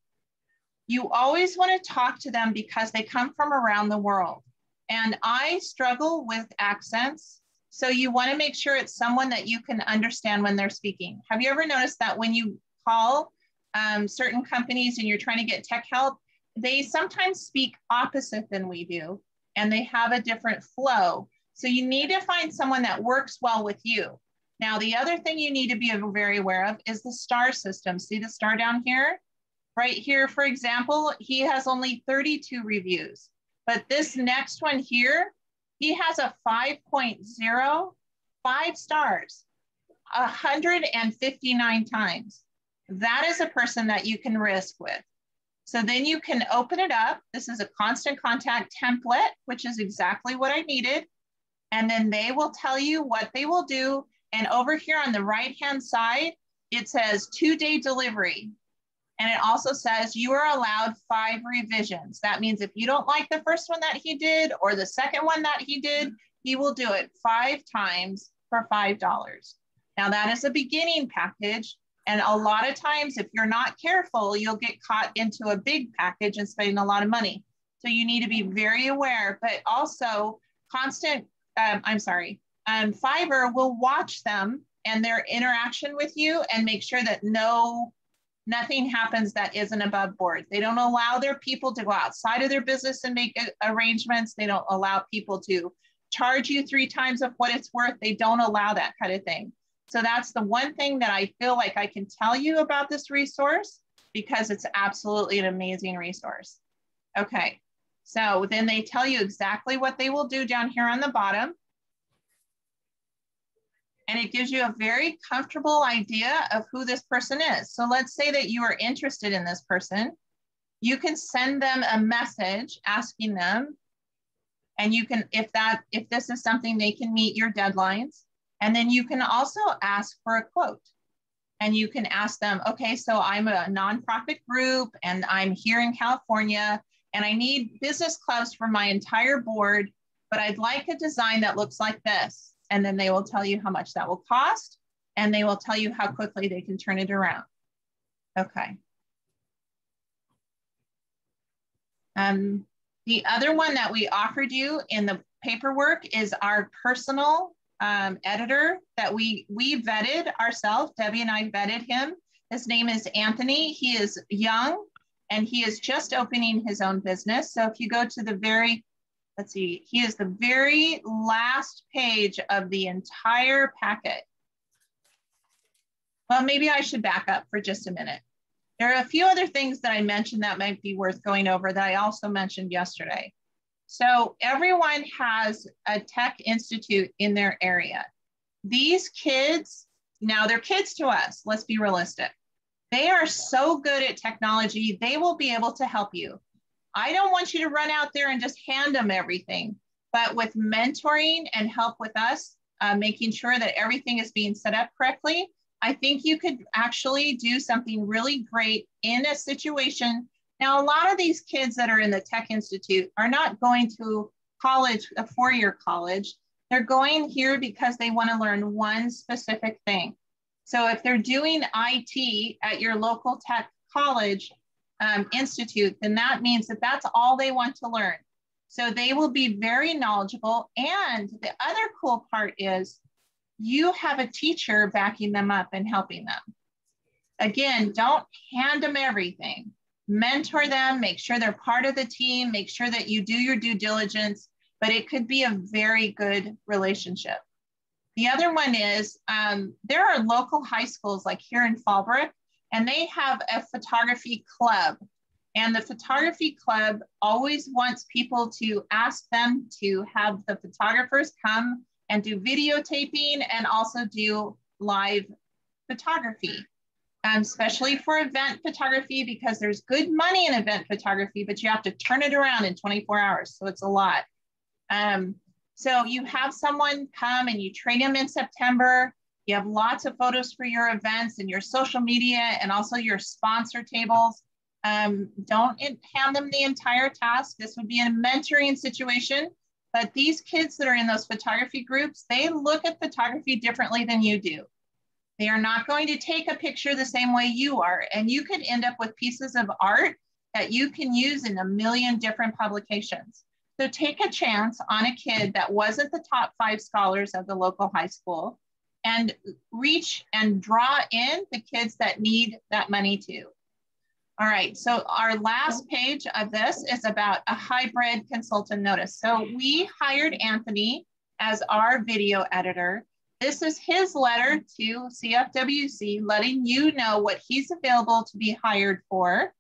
You always want to talk to them because they come from around the world. And I struggle with accents. So you want to make sure it's someone that you can understand when they're speaking. Have you ever noticed that when you call certain companies and you're trying to get tech help, they sometimes speak opposite than we do, and they have a different flow. So you need to find someone that works well with you. Now, the other thing you need to be very aware of is the star system. See the star down here? Right here, for example, he has only 32 reviews, but this next one here, he has a 5.0, 5 stars, 159 times. That is a person that you can risk with. So then you can open it up. This is a constant contact template, which is exactly what I needed. And then they will tell you what they will do. And over here on the right-hand side, it says 2-day delivery. And it also says you are allowed 5 revisions. That means if you don't like the first one that he did or the second one that he did, he will do it 5 times for $5. Now that is a beginning package. And a lot of times, if you're not careful, you'll get caught into a big package and spending a lot of money. So you need to be very aware, but also Fiverr will watch them and their interaction with you and make sure that nothing happens that isn't above board. They don't allow their people to go outside of their business and make arrangements. They don't allow people to charge you 3 times of what it's worth. They don't allow that kind of thing. So that's the one thing that I feel like I can tell you about this resource, because it's absolutely an amazing resource. Okay, so then they tell you exactly what they will do down here on the bottom. And it gives you a very comfortable idea of who this person is. So let's say that you are interested in this person. You can send them a message asking them, and you can, if this is something they can meet your deadlines. And then you can also ask for a quote, and you can ask them, okay, so I'm a nonprofit group and I'm here in California and I need business clubs for my entire board, but I'd like a design that looks like this. And then they will tell you how much that will cost, and they will tell you how quickly they can turn it around. Okay. The other one that we offered you in the paperwork is our personal editor that we vetted ourselves. Debbie and I vetted him. His name is Anthony. He is young and he is just opening his own business. So if you go to the very, let's see, he is the very last page of the entire packet. Well, maybe I should back up for just a minute. There are a few other things that I mentioned that might be worth going over that I also mentioned yesterday. So everyone has a tech institute in their area. These kids, now they're kids to us, let's be realistic. They are so good at technology, they will be able to help you. I don't want you to run out there and just hand them everything, but with mentoring and help with us, making sure that everything is being set up correctly, I think you could actually do something really great in a situation. Now, a lot of these kids that are in the Tech Institute are not going to college, a 4-year college. They're going here because they want to learn one specific thing. So if they're doing IT at your local tech college institute, then that means that that's all they want to learn. So they will be very knowledgeable. And the other cool part is you have a teacher backing them up and helping them. Again, don't hand them everything. Mentor them, make sure they're part of the team, make sure that you do your due diligence, but it could be a very good relationship. The other one is there are local high schools like here in Fallbrook, and they have a photography club. And the photography club always wants people to ask them to have the photographers come and do videotaping and also do live photography. Especially for event photography, because there's good money in event photography, but you have to turn it around in 24 hours. So it's a lot. So you have someone come and you train them in September. You have lots of photos for your events and your social media and also your sponsor tables. Don't hand them the entire task. This would be a mentoring situation, but these kids that are in those photography groups, they look at photography differently than you do. They are not going to take a picture the same way you are, and you could end up with pieces of art that you can use in a million different publications. So take a chance on a kid that wasn't the top 5 scholars of the local high school and reach and draw in the kids that need that money too. All right, so our last page of this is about a hybrid consultant notice. So we hired Anthony as our video editor. This is his letter to CFWC letting you know what he's available to be hired for.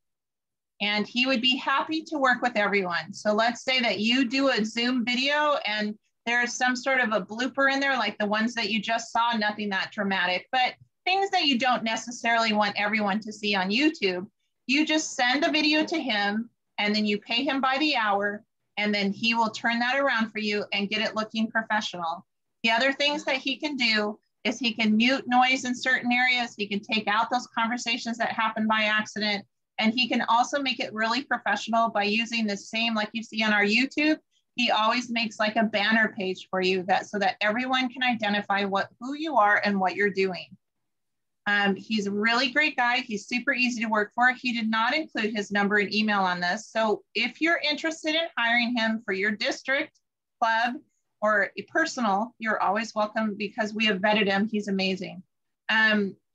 And he would be happy to work with everyone. So let's say that you do a Zoom video and there's some sort of a blooper in there, like the ones that you just saw, nothing that dramatic, but things that you don't necessarily want everyone to see on YouTube. You just send the video to him and then you pay him by the hour, and then he will turn that around for you and get it looking professional. The other things that he can do is he can mute noise in certain areas. He can take out those conversations that happen by accident. And he can also make it really professional by using the same, like you see on our YouTube, he always makes like a banner page for you so that everyone can identify who you are and what you're doing. He's a really great guy. He's super easy to work for. He did not include his number and email on this. So if you're interested in hiring him for your district, club, or a personal, you're always welcome because we have vetted him. He's amazing.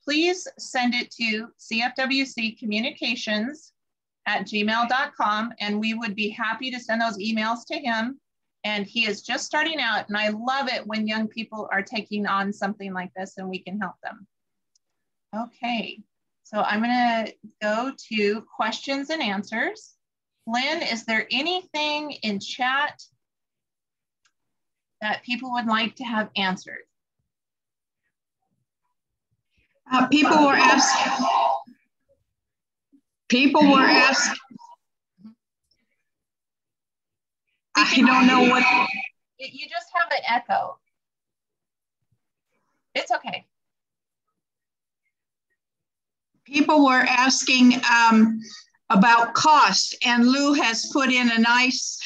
Please send it to cfwccommunications@gmail.com, and we would be happy to send those emails to him. And he is just starting out, and I love it when young people are taking on something like this and we can help them. Okay, so I'm gonna go to questions and answers. Lynn, is there anything in chat that people would like to have answered? People were asking. I don't know what. You just have an echo. It's okay. People were asking about cost, and Lou has put in a nice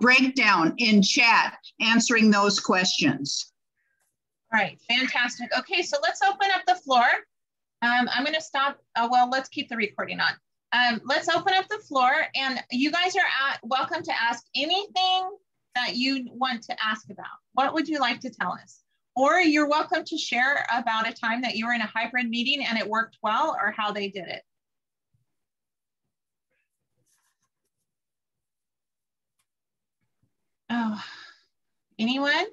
breakdown in chat answering those questions. All right, fantastic. Okay, so let's open up the floor. I'm going to stop. Well, let's keep the recording on. Let's open up the floor, and you guys are welcome to ask anything that you want to ask about. What would you like to tell us? Or you're welcome to share about a time that you were in a hybrid meeting and it worked well, or how they did it. Oh, anyone?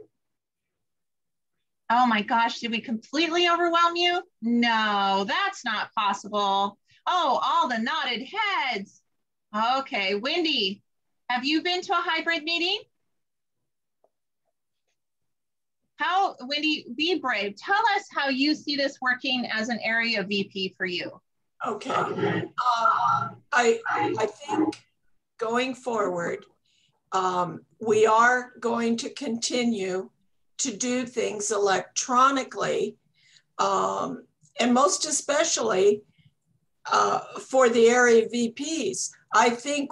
Oh my gosh, did we completely overwhelm you? No, that's not possible. Oh, all the nodded heads. Okay, Wendy, have you been to a hybrid meeting? Wendy, be brave. Tell us how you see this working as an area VP for you. Okay. I think going forward, we are going to continue to do things electronically, and most especially for the area VPs. I think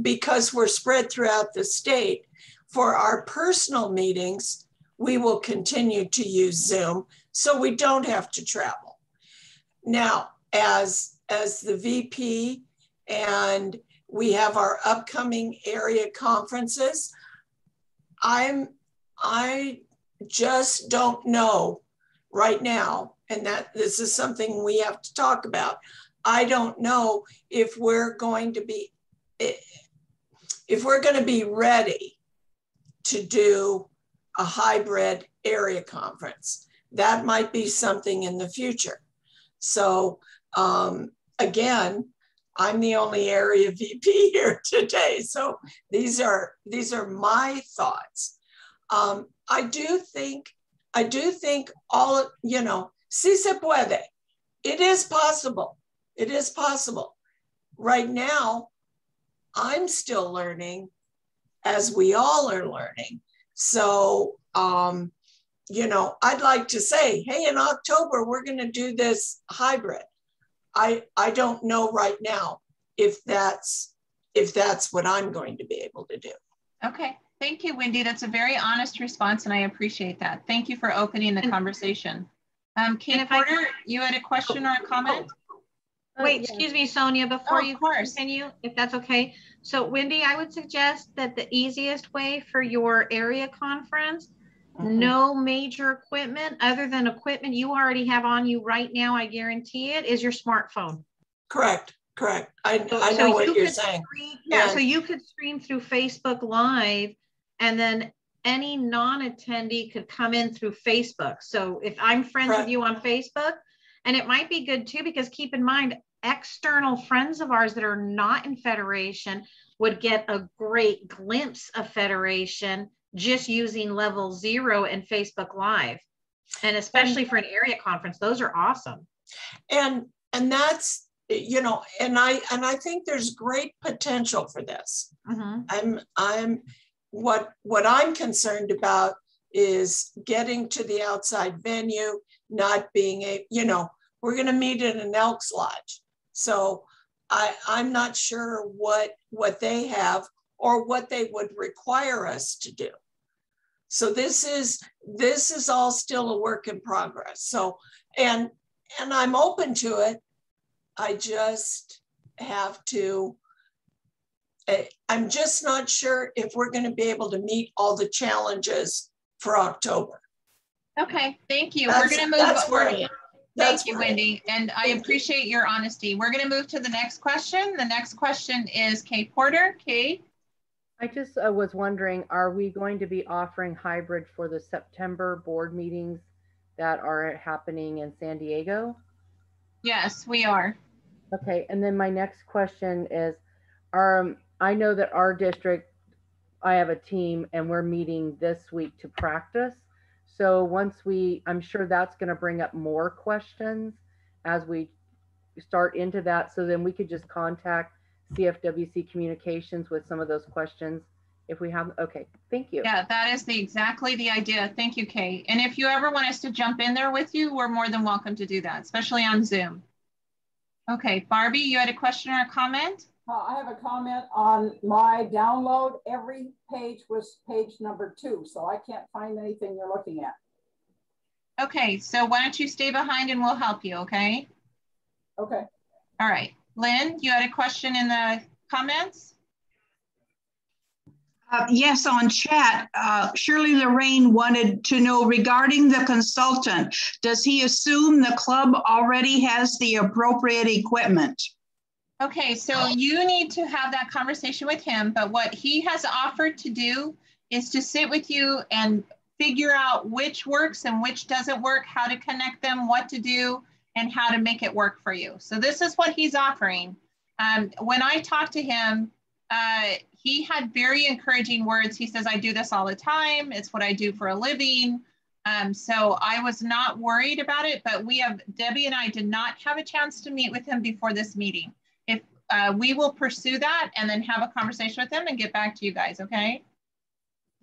because we're spread throughout the state, for our personal meetings, we will continue to use Zoom so we don't have to travel. Now, as the VP and we have our upcoming area conferences, I just don't know right now, and that this is something we have to talk about. I don't know if we're going to be ready to do a hybrid area conference. That might be something in the future. So again, I'm the only area VP here today. So these are my thoughts. I do think all, si se puede. It is possible. It is possible. Right now, I'm still learning as we all are learning. So you know, I'd like to say, hey, in October, we're going to do this hybrid. I don't know right now if that's what I'm going to be able to do. Okay. Thank you, Wendy. That's a very honest response, and I appreciate that. Thank you for opening the conversation. Kate Porter, you had a question or a comment? Wait, excuse me, Sonia, before you continue, if that's okay. So Wendy, I would suggest that the easiest way for your area conference, no major equipment other than equipment you already have on you right now, I guarantee it, is your smartphone. Correct. I know what you're saying. Yeah, so you could stream through Facebook Live, and then any non-attendee could come in through Facebook. So if I'm friends with you on Facebook, and it might be good too, because keep in mind, external friends of ours that are not in Federation would get a great glimpse of Federation just using Level 0 and Facebook Live. And especially for an area conference, those are awesome. And that's, you know, and I think there's great potential for this. What I'm concerned about is getting to the outside venue, not being a, you know, we're going to meet in an Elks Lodge. So I'm not sure what they have or what they would require us to do. So this is all still a work in progress. So, and I'm open to it. I just have to, I'm just not sure if we're going to be able to meet all the challenges for October. Okay, thank you. We're going to move forward. Thank you, Wendy. And I appreciate your honesty. We're going to move to the next question. The next question is Kay Porter. Kay? I just was wondering, are we going to be offering hybrid for the September board meetings that are happening in San Diego? Yes, we are. Okay, and then my next question is, I know that our district, I have a team and we're meeting this week to practice. So once I'm sure that's going to bring up more questions as we start into that. So then we could just contact CFWC Communications with some of those questions if we have. Okay, thank you. Yeah, that is exactly the idea. Thank you, Kay. And if you ever want us to jump in there with you, we're more than welcome to do that, especially on Zoom. Okay, Barbie, you had a question or a comment? I have a comment on my download. Every page was page number 2, so I can't find anything you're looking at. Okay, so why don't you stay behind and we'll help you, okay? Okay. All right. Lynn, you had a question in the comments? Yes, on chat, Shirley Lorraine wanted to know regarding the consultant. Does he assume the club already has the appropriate equipment? Okay, so you need to have that conversation with him, but what he has offered to do is to sit with you and figure out which works and which doesn't work, how to connect them, what to do, and how to make it work for you. So this is what he's offering. When I talked to him, he had very encouraging words. He says, I do this all the time. It's what I do for a living. So I was not worried about it, but Debbie and I did not have a chance to meet with him before this meeting. If we will pursue that and then have a conversation with him and get back to you guys, okay?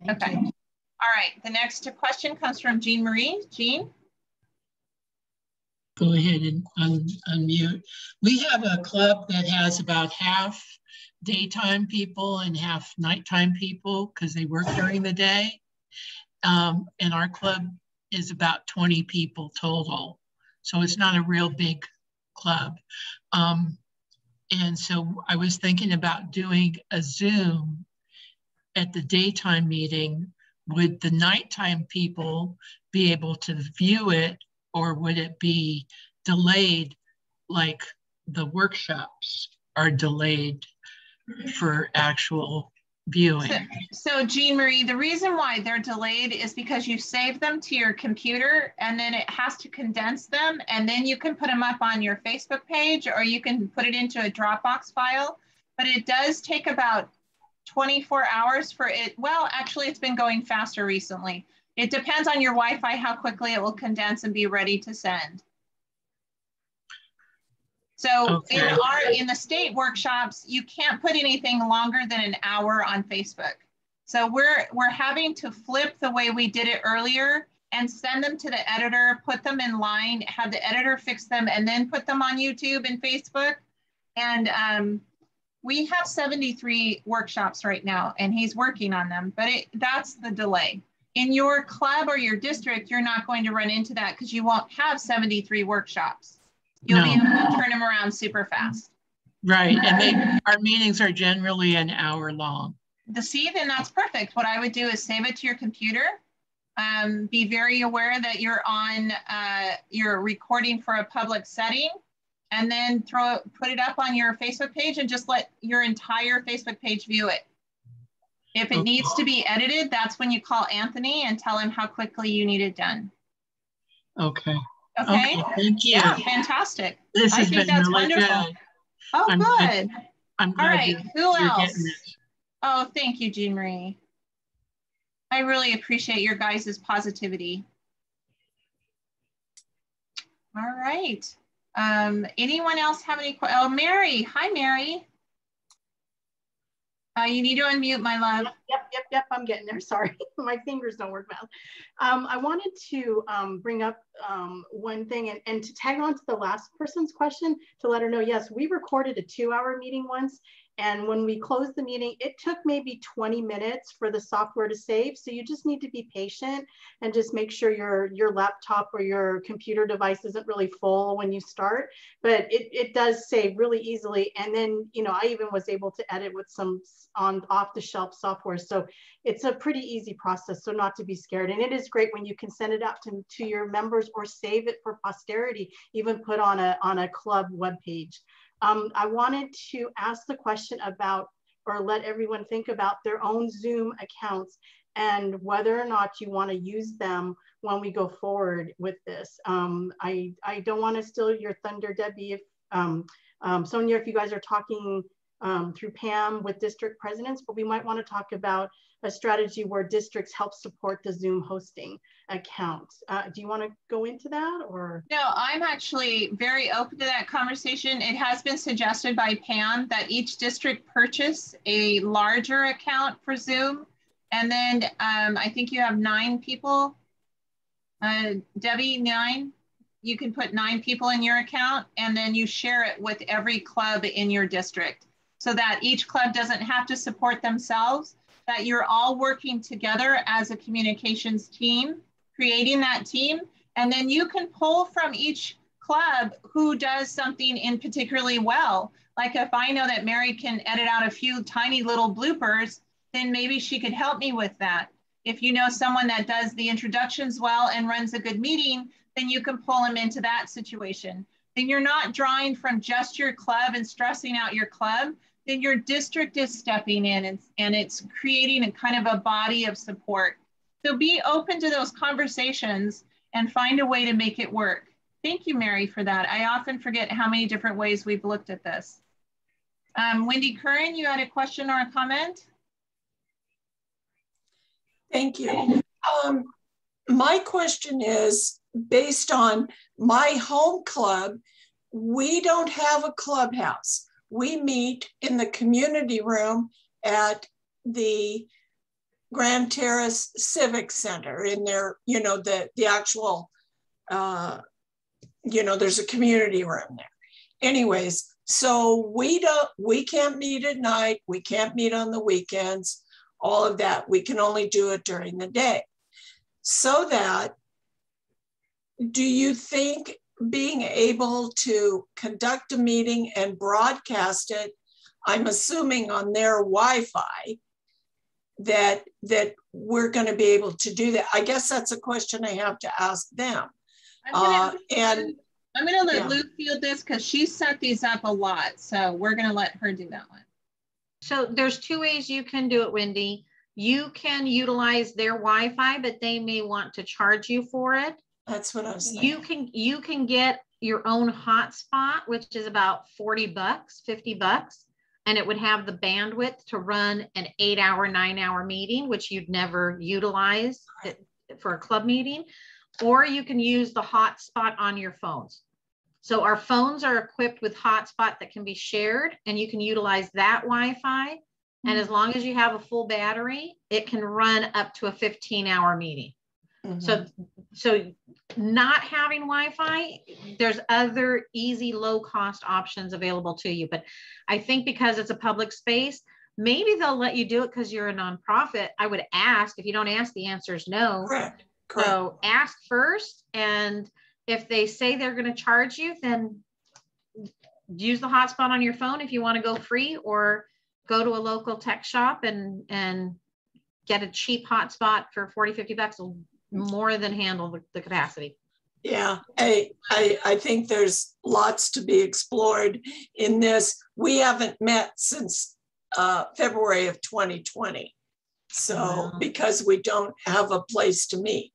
Okay. All right, the next question comes from Jean Marie. Jean? Go ahead and unmute. We have a club that has about half daytime people and half nighttime people because they work during the day. And our club is about 20 people total. So it's not a real big club. And so I was thinking about doing a Zoom at the daytime meeting. Would the nighttime people be able to view it, or would it be delayed like the workshops are delayed for actual viewing? So Jean Marie, the reason why they're delayed is because you save them to your computer and then it has to condense them, and then you can put them up on your Facebook page or you can put it into a Dropbox file. But it does take about 24 hours for it. Well, actually, it's been going faster recently. It depends on your Wi-Fi, how quickly it will condense and be ready to send. So okay. In the state workshops, you can't put anything longer than an hour on Facebook. So we're having to flip the way we did it earlier and send them to the editor, put them in line, have the editor fix them, and then put them on YouTube and Facebook. And we have 73 workshops right now, and he's working on them, but that's the delay. In your club or your district, you're not going to run into that because you won't have 73 workshops. You'll be able to turn them around super fast. Right, and our meetings are generally an hour long. Then that's perfect. What I would do is save it to your computer. Be very aware that you're recording for a public setting, and then put it up on your Facebook page and just let your entire Facebook page view it. If it needs to be edited, that's when you call Anthony and tell him how quickly you need it done. Okay. Okay. Thank you. Yeah, fantastic. This has been really wonderful. good. Oh, I'm good. I'm glad all right. Who you're else? getting this. Oh, thank you, Jean Marie. I really appreciate your guys' positivity. All right. Anyone else have any questions? Oh, Mary. Hi, Mary. You need to unmute, my love. Yep. I'm getting there. Sorry, my fingers don't work well. I wanted to bring up one thing and to tag on to the last person's question to let her know, yes, we recorded a 2-hour meeting once. And when we closed the meeting, it took maybe 20 minutes for the software to save. So you just need to be patient and just make sure your laptop or your computer device isn't really full when you start, but it does save really easily. And then, I even was able to edit with some off-the-shelf software. So it's a pretty easy process, so not to be scared. And it is great when you can send it out to your members or save it for posterity, even put on a club webpage. I wanted to ask the question about, or let everyone think about their own Zoom accounts and whether or not you want to use them when we go forward with this. I don't want to steal your thunder, Debbie. If Sonia, if you guys are talking through Pam with district presidents, but we might want to talk about a strategy where districts help support the Zoom hosting account. Do you want to go into that, or? No, I'm actually very open to that conversation. It has been suggested by Pam that each district purchase a larger account for Zoom. And then I think you have 9 people. Debbie, 9? You can put 9 people in your account, and then you share it with every club in your district so that each club doesn't have to support themselves, that you're all working together as a communications team, creating that team. And then you can pull from each club who does something in particularly well. Like if I know that Mary can edit out a few tiny little bloopers, then maybe she could help me with that. If you know someone that does the introductions well and runs a good meeting, then you can pull them into that situation. Then you're not drawing from just your club and stressing out your club. Then your district is stepping in and it's creating a kind of a body of support. So be open to those conversations and find a way to make it work. Thank you, Mary, for that. I often forget how many different ways we've looked at this. Wendy Curran, you had a question or a comment? Thank you. My question is, based on my home club, we don't have a clubhouse. We meet in the community room at the Grand Terrace Civic Center in there, the actual, there's a community room there. Anyways, so we can't meet at night. We can't meet on the weekends, all of that. We can only do it during the day. So that, do you think being able to conduct a meeting and broadcast it, I'm assuming on their Wi-Fi, that we're going to be able to do that? I guess that's a question I have to ask them. I'm going to let Lou field this because she set these up a lot. So we're going to let her do that one. So there's 2 ways you can do it, Wendy. You can utilize their Wi-Fi, but they may want to charge you for it. That's what I was saying. You can get your own hotspot, which is about $40, $50, and it would have the bandwidth to run an 8-hour, 9-hour meeting, which you'd never utilize for a club meeting. Or you can use the hotspot on your phones. So our phones are equipped with hotspot that can be shared, and you can utilize that Wi-Fi. And as long as you have a full battery, it can run up to a 15-hour meeting. So So not having Wi-Fi, there's other easy, low-cost options available to you. But I think because it's a public space, maybe they'll let you do it because you're a nonprofit. I would ask. If you don't ask, the answer is no. Correct. So ask first. And if they say they're going to charge you, then use the hotspot on your phone if you want to go free, or go to a local tech shop and get a cheap hotspot for 40, 50 bucks. Will more than handle the capacity. Yeah, I think there's lots to be explored in this. We haven't met since February of 2020. So because we don't have a place to meet.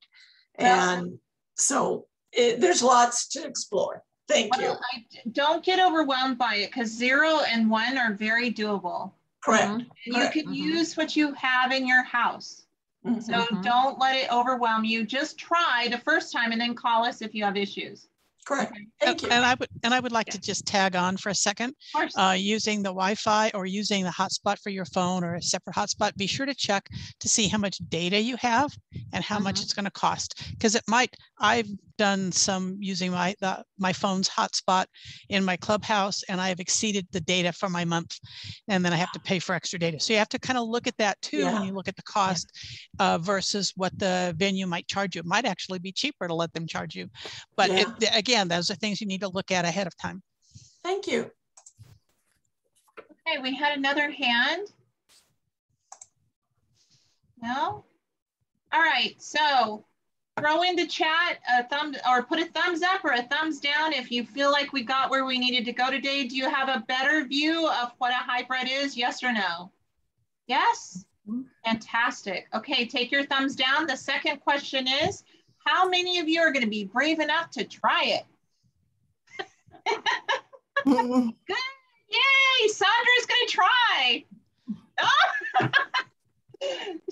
And so there's lots to explore. Thank you. Don't get overwhelmed by it, because 0 and 1 are very doable. Correct. And you can use what you have in your house. So don't let it overwhelm you. Just try the first time and then call us if you have issues. Correct. Thank you. And I would like to just tag on for a second. Using the Wi-Fi or using the hotspot for your phone or a separate hotspot, be sure to check to see how much data you have and how much it's going to cost. Because it might, I've done some using my phone's hotspot in my clubhouse, and I have exceeded the data for my month, and then I have to pay for extra data. So you have to kind of look at that too when you look at the cost versus what the venue might charge you. It might actually be cheaper to let them charge you. But again, those are things you need to look at ahead of time. Thank you. Okay, we had another hand. No? All right, so throw in the chat a thumb, or put a thumbs up or a thumbs down if you feel like we got where we needed to go today. Do you have a better view of what a hybrid is? Yes or no? Yes? Fantastic. Okay, take your thumbs down. The second question is, how many of you are going to be brave enough to try it? Good. Yay, Sandra's going to try. Oh.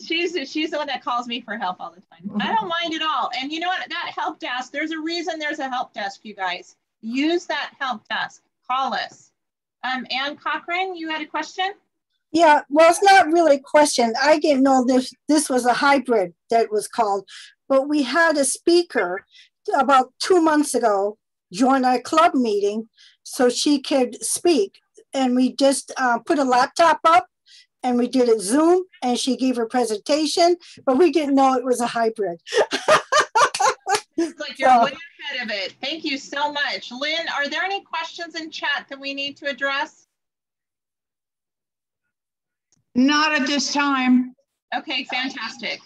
She's the one that calls me for help all the time. I don't mind at all. And you know what? That help desk, there's a reason there's a help desk, you guys. Use that help desk. Call us. Ann Cochran, you had a question? Yeah, well, it's not really a question. I didn't know this was a hybrid that was called, but we had a speaker about 2 months ago join our club meeting so she could speak. And we just put a laptop up and we did a Zoom, and she gave her presentation, but we didn't know it was a hybrid. It's like you're way ahead of it. Thank you so much. Lynn, are there any questions in chat that we need to address? Not at this time. Okay, fantastic.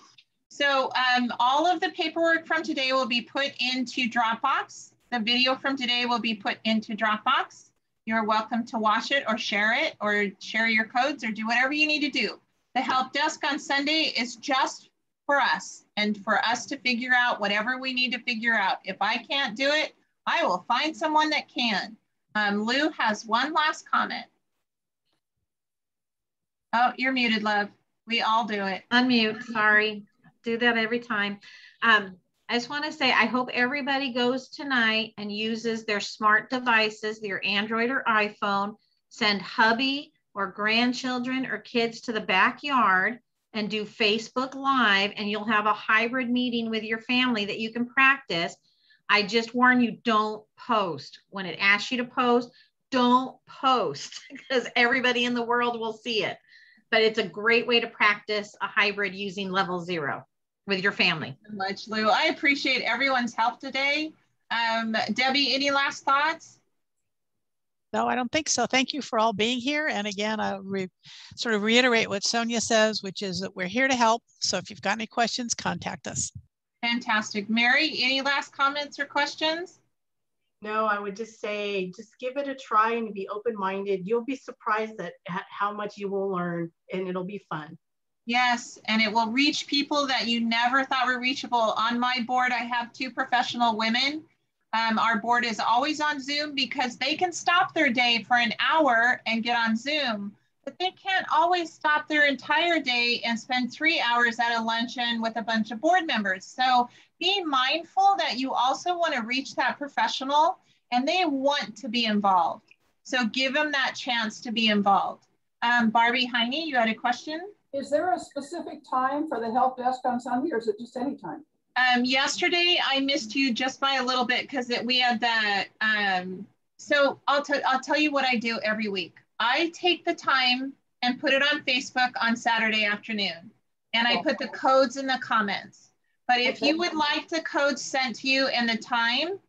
So all of the paperwork from today will be put into Dropbox. The video from today will be put into Dropbox. You're welcome to watch it or share your codes or do whatever you need to do. The help desk on Sunday is just for us and for us to figure out whatever we need to figure out. If I can't do it, I will find someone that can. Lou has one last comment. Oh, you're muted, love. We all do it. Unmute, sorry. Do that every time. I just want to say, I hope everybody goes tonight and uses their smart devices, their Android or iPhone, send hubby or grandchildren or kids to the backyard and do Facebook Live, and you'll have a hybrid meeting with your family that you can practice. I just warn you, don't post. When it asks you to post, don't post because everybody in the world will see it. But it's a great way to practice a hybrid using level 0 with your family. Thank you so much, Lou. I appreciate everyone's help today. Debbie, any last thoughts? No, I don't think so. Thank you for all being here. And again, I sort of reiterate what Sonia says, which is that we're here to help. So if you've got any questions, contact us. Fantastic. Mary, any last comments or questions? No, I would just say, just give it a try and be open-minded. You'll be surprised at how much you will learn, and it'll be fun. Yes, and it will reach people that you never thought were reachable. On my board, I have 2 professional women. Our board is always on Zoom because they can stop their day for an hour and get on Zoom, but they can't always stop their entire day and spend 3 hours at a luncheon with a bunch of board members. So be mindful that you also want to reach that professional and they want to be involved. So give them that chance to be involved. Barbie Heine, you had a question? Is there a specific time for the help desk on Sunday, or is it just any time? Yesterday I missed you just by a little bit because we had that. So I'll tell you what I do every week. I take the time and put it on Facebook on Saturday afternoon, and I put the codes in the comments. But if you would like the codes sent to you and the time,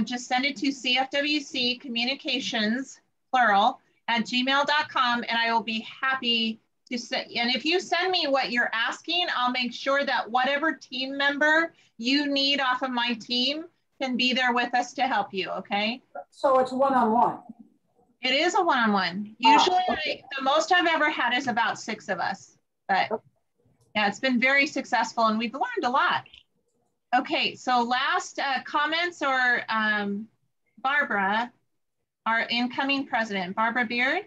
just send it to CFWC Communications, plural, @gmail.com, and I will be happy to send. And if you send me what you're asking, I'll make sure that whatever team member you need off of my team can be there with us to help you, okay? So it's one-on-one? It is a one-on-one. Usually the most I've ever had is about 6 of us, but yeah, it's been very successful and we've learned a lot. Okay, so last comments or Barbara, our incoming president, Barbara Beard.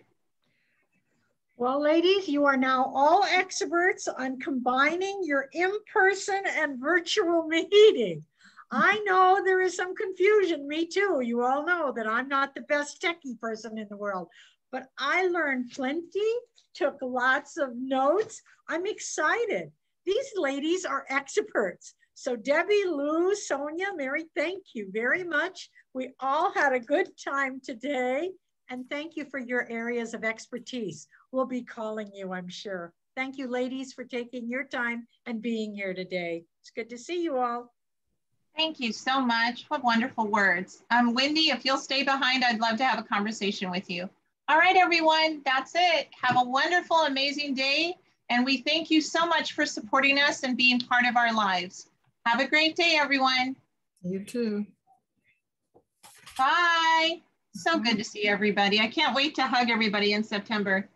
Well, ladies, you are now all experts on combining your in-person and virtual meeting. I know there is some confusion, me too. You all know that I'm not the best techie person in the world, but I learned plenty, took lots of notes. I'm excited. These ladies are experts. So Debbie, Lou, Sonia, Mary, thank you very much. We all had a good time today, and thank you for your areas of expertise. We'll be calling you, I'm sure. Thank you, ladies, for taking your time and being here today. It's good to see you all. Thank you so much. What wonderful words. Wendy, if you'll stay behind, I'd love to have a conversation with you. All right, everyone, that's it. Have a wonderful, amazing day. And we thank you so much for supporting us and being part of our lives. Have a great day, everyone. You too. Bye. So good to see everybody. I can't wait to hug everybody in September.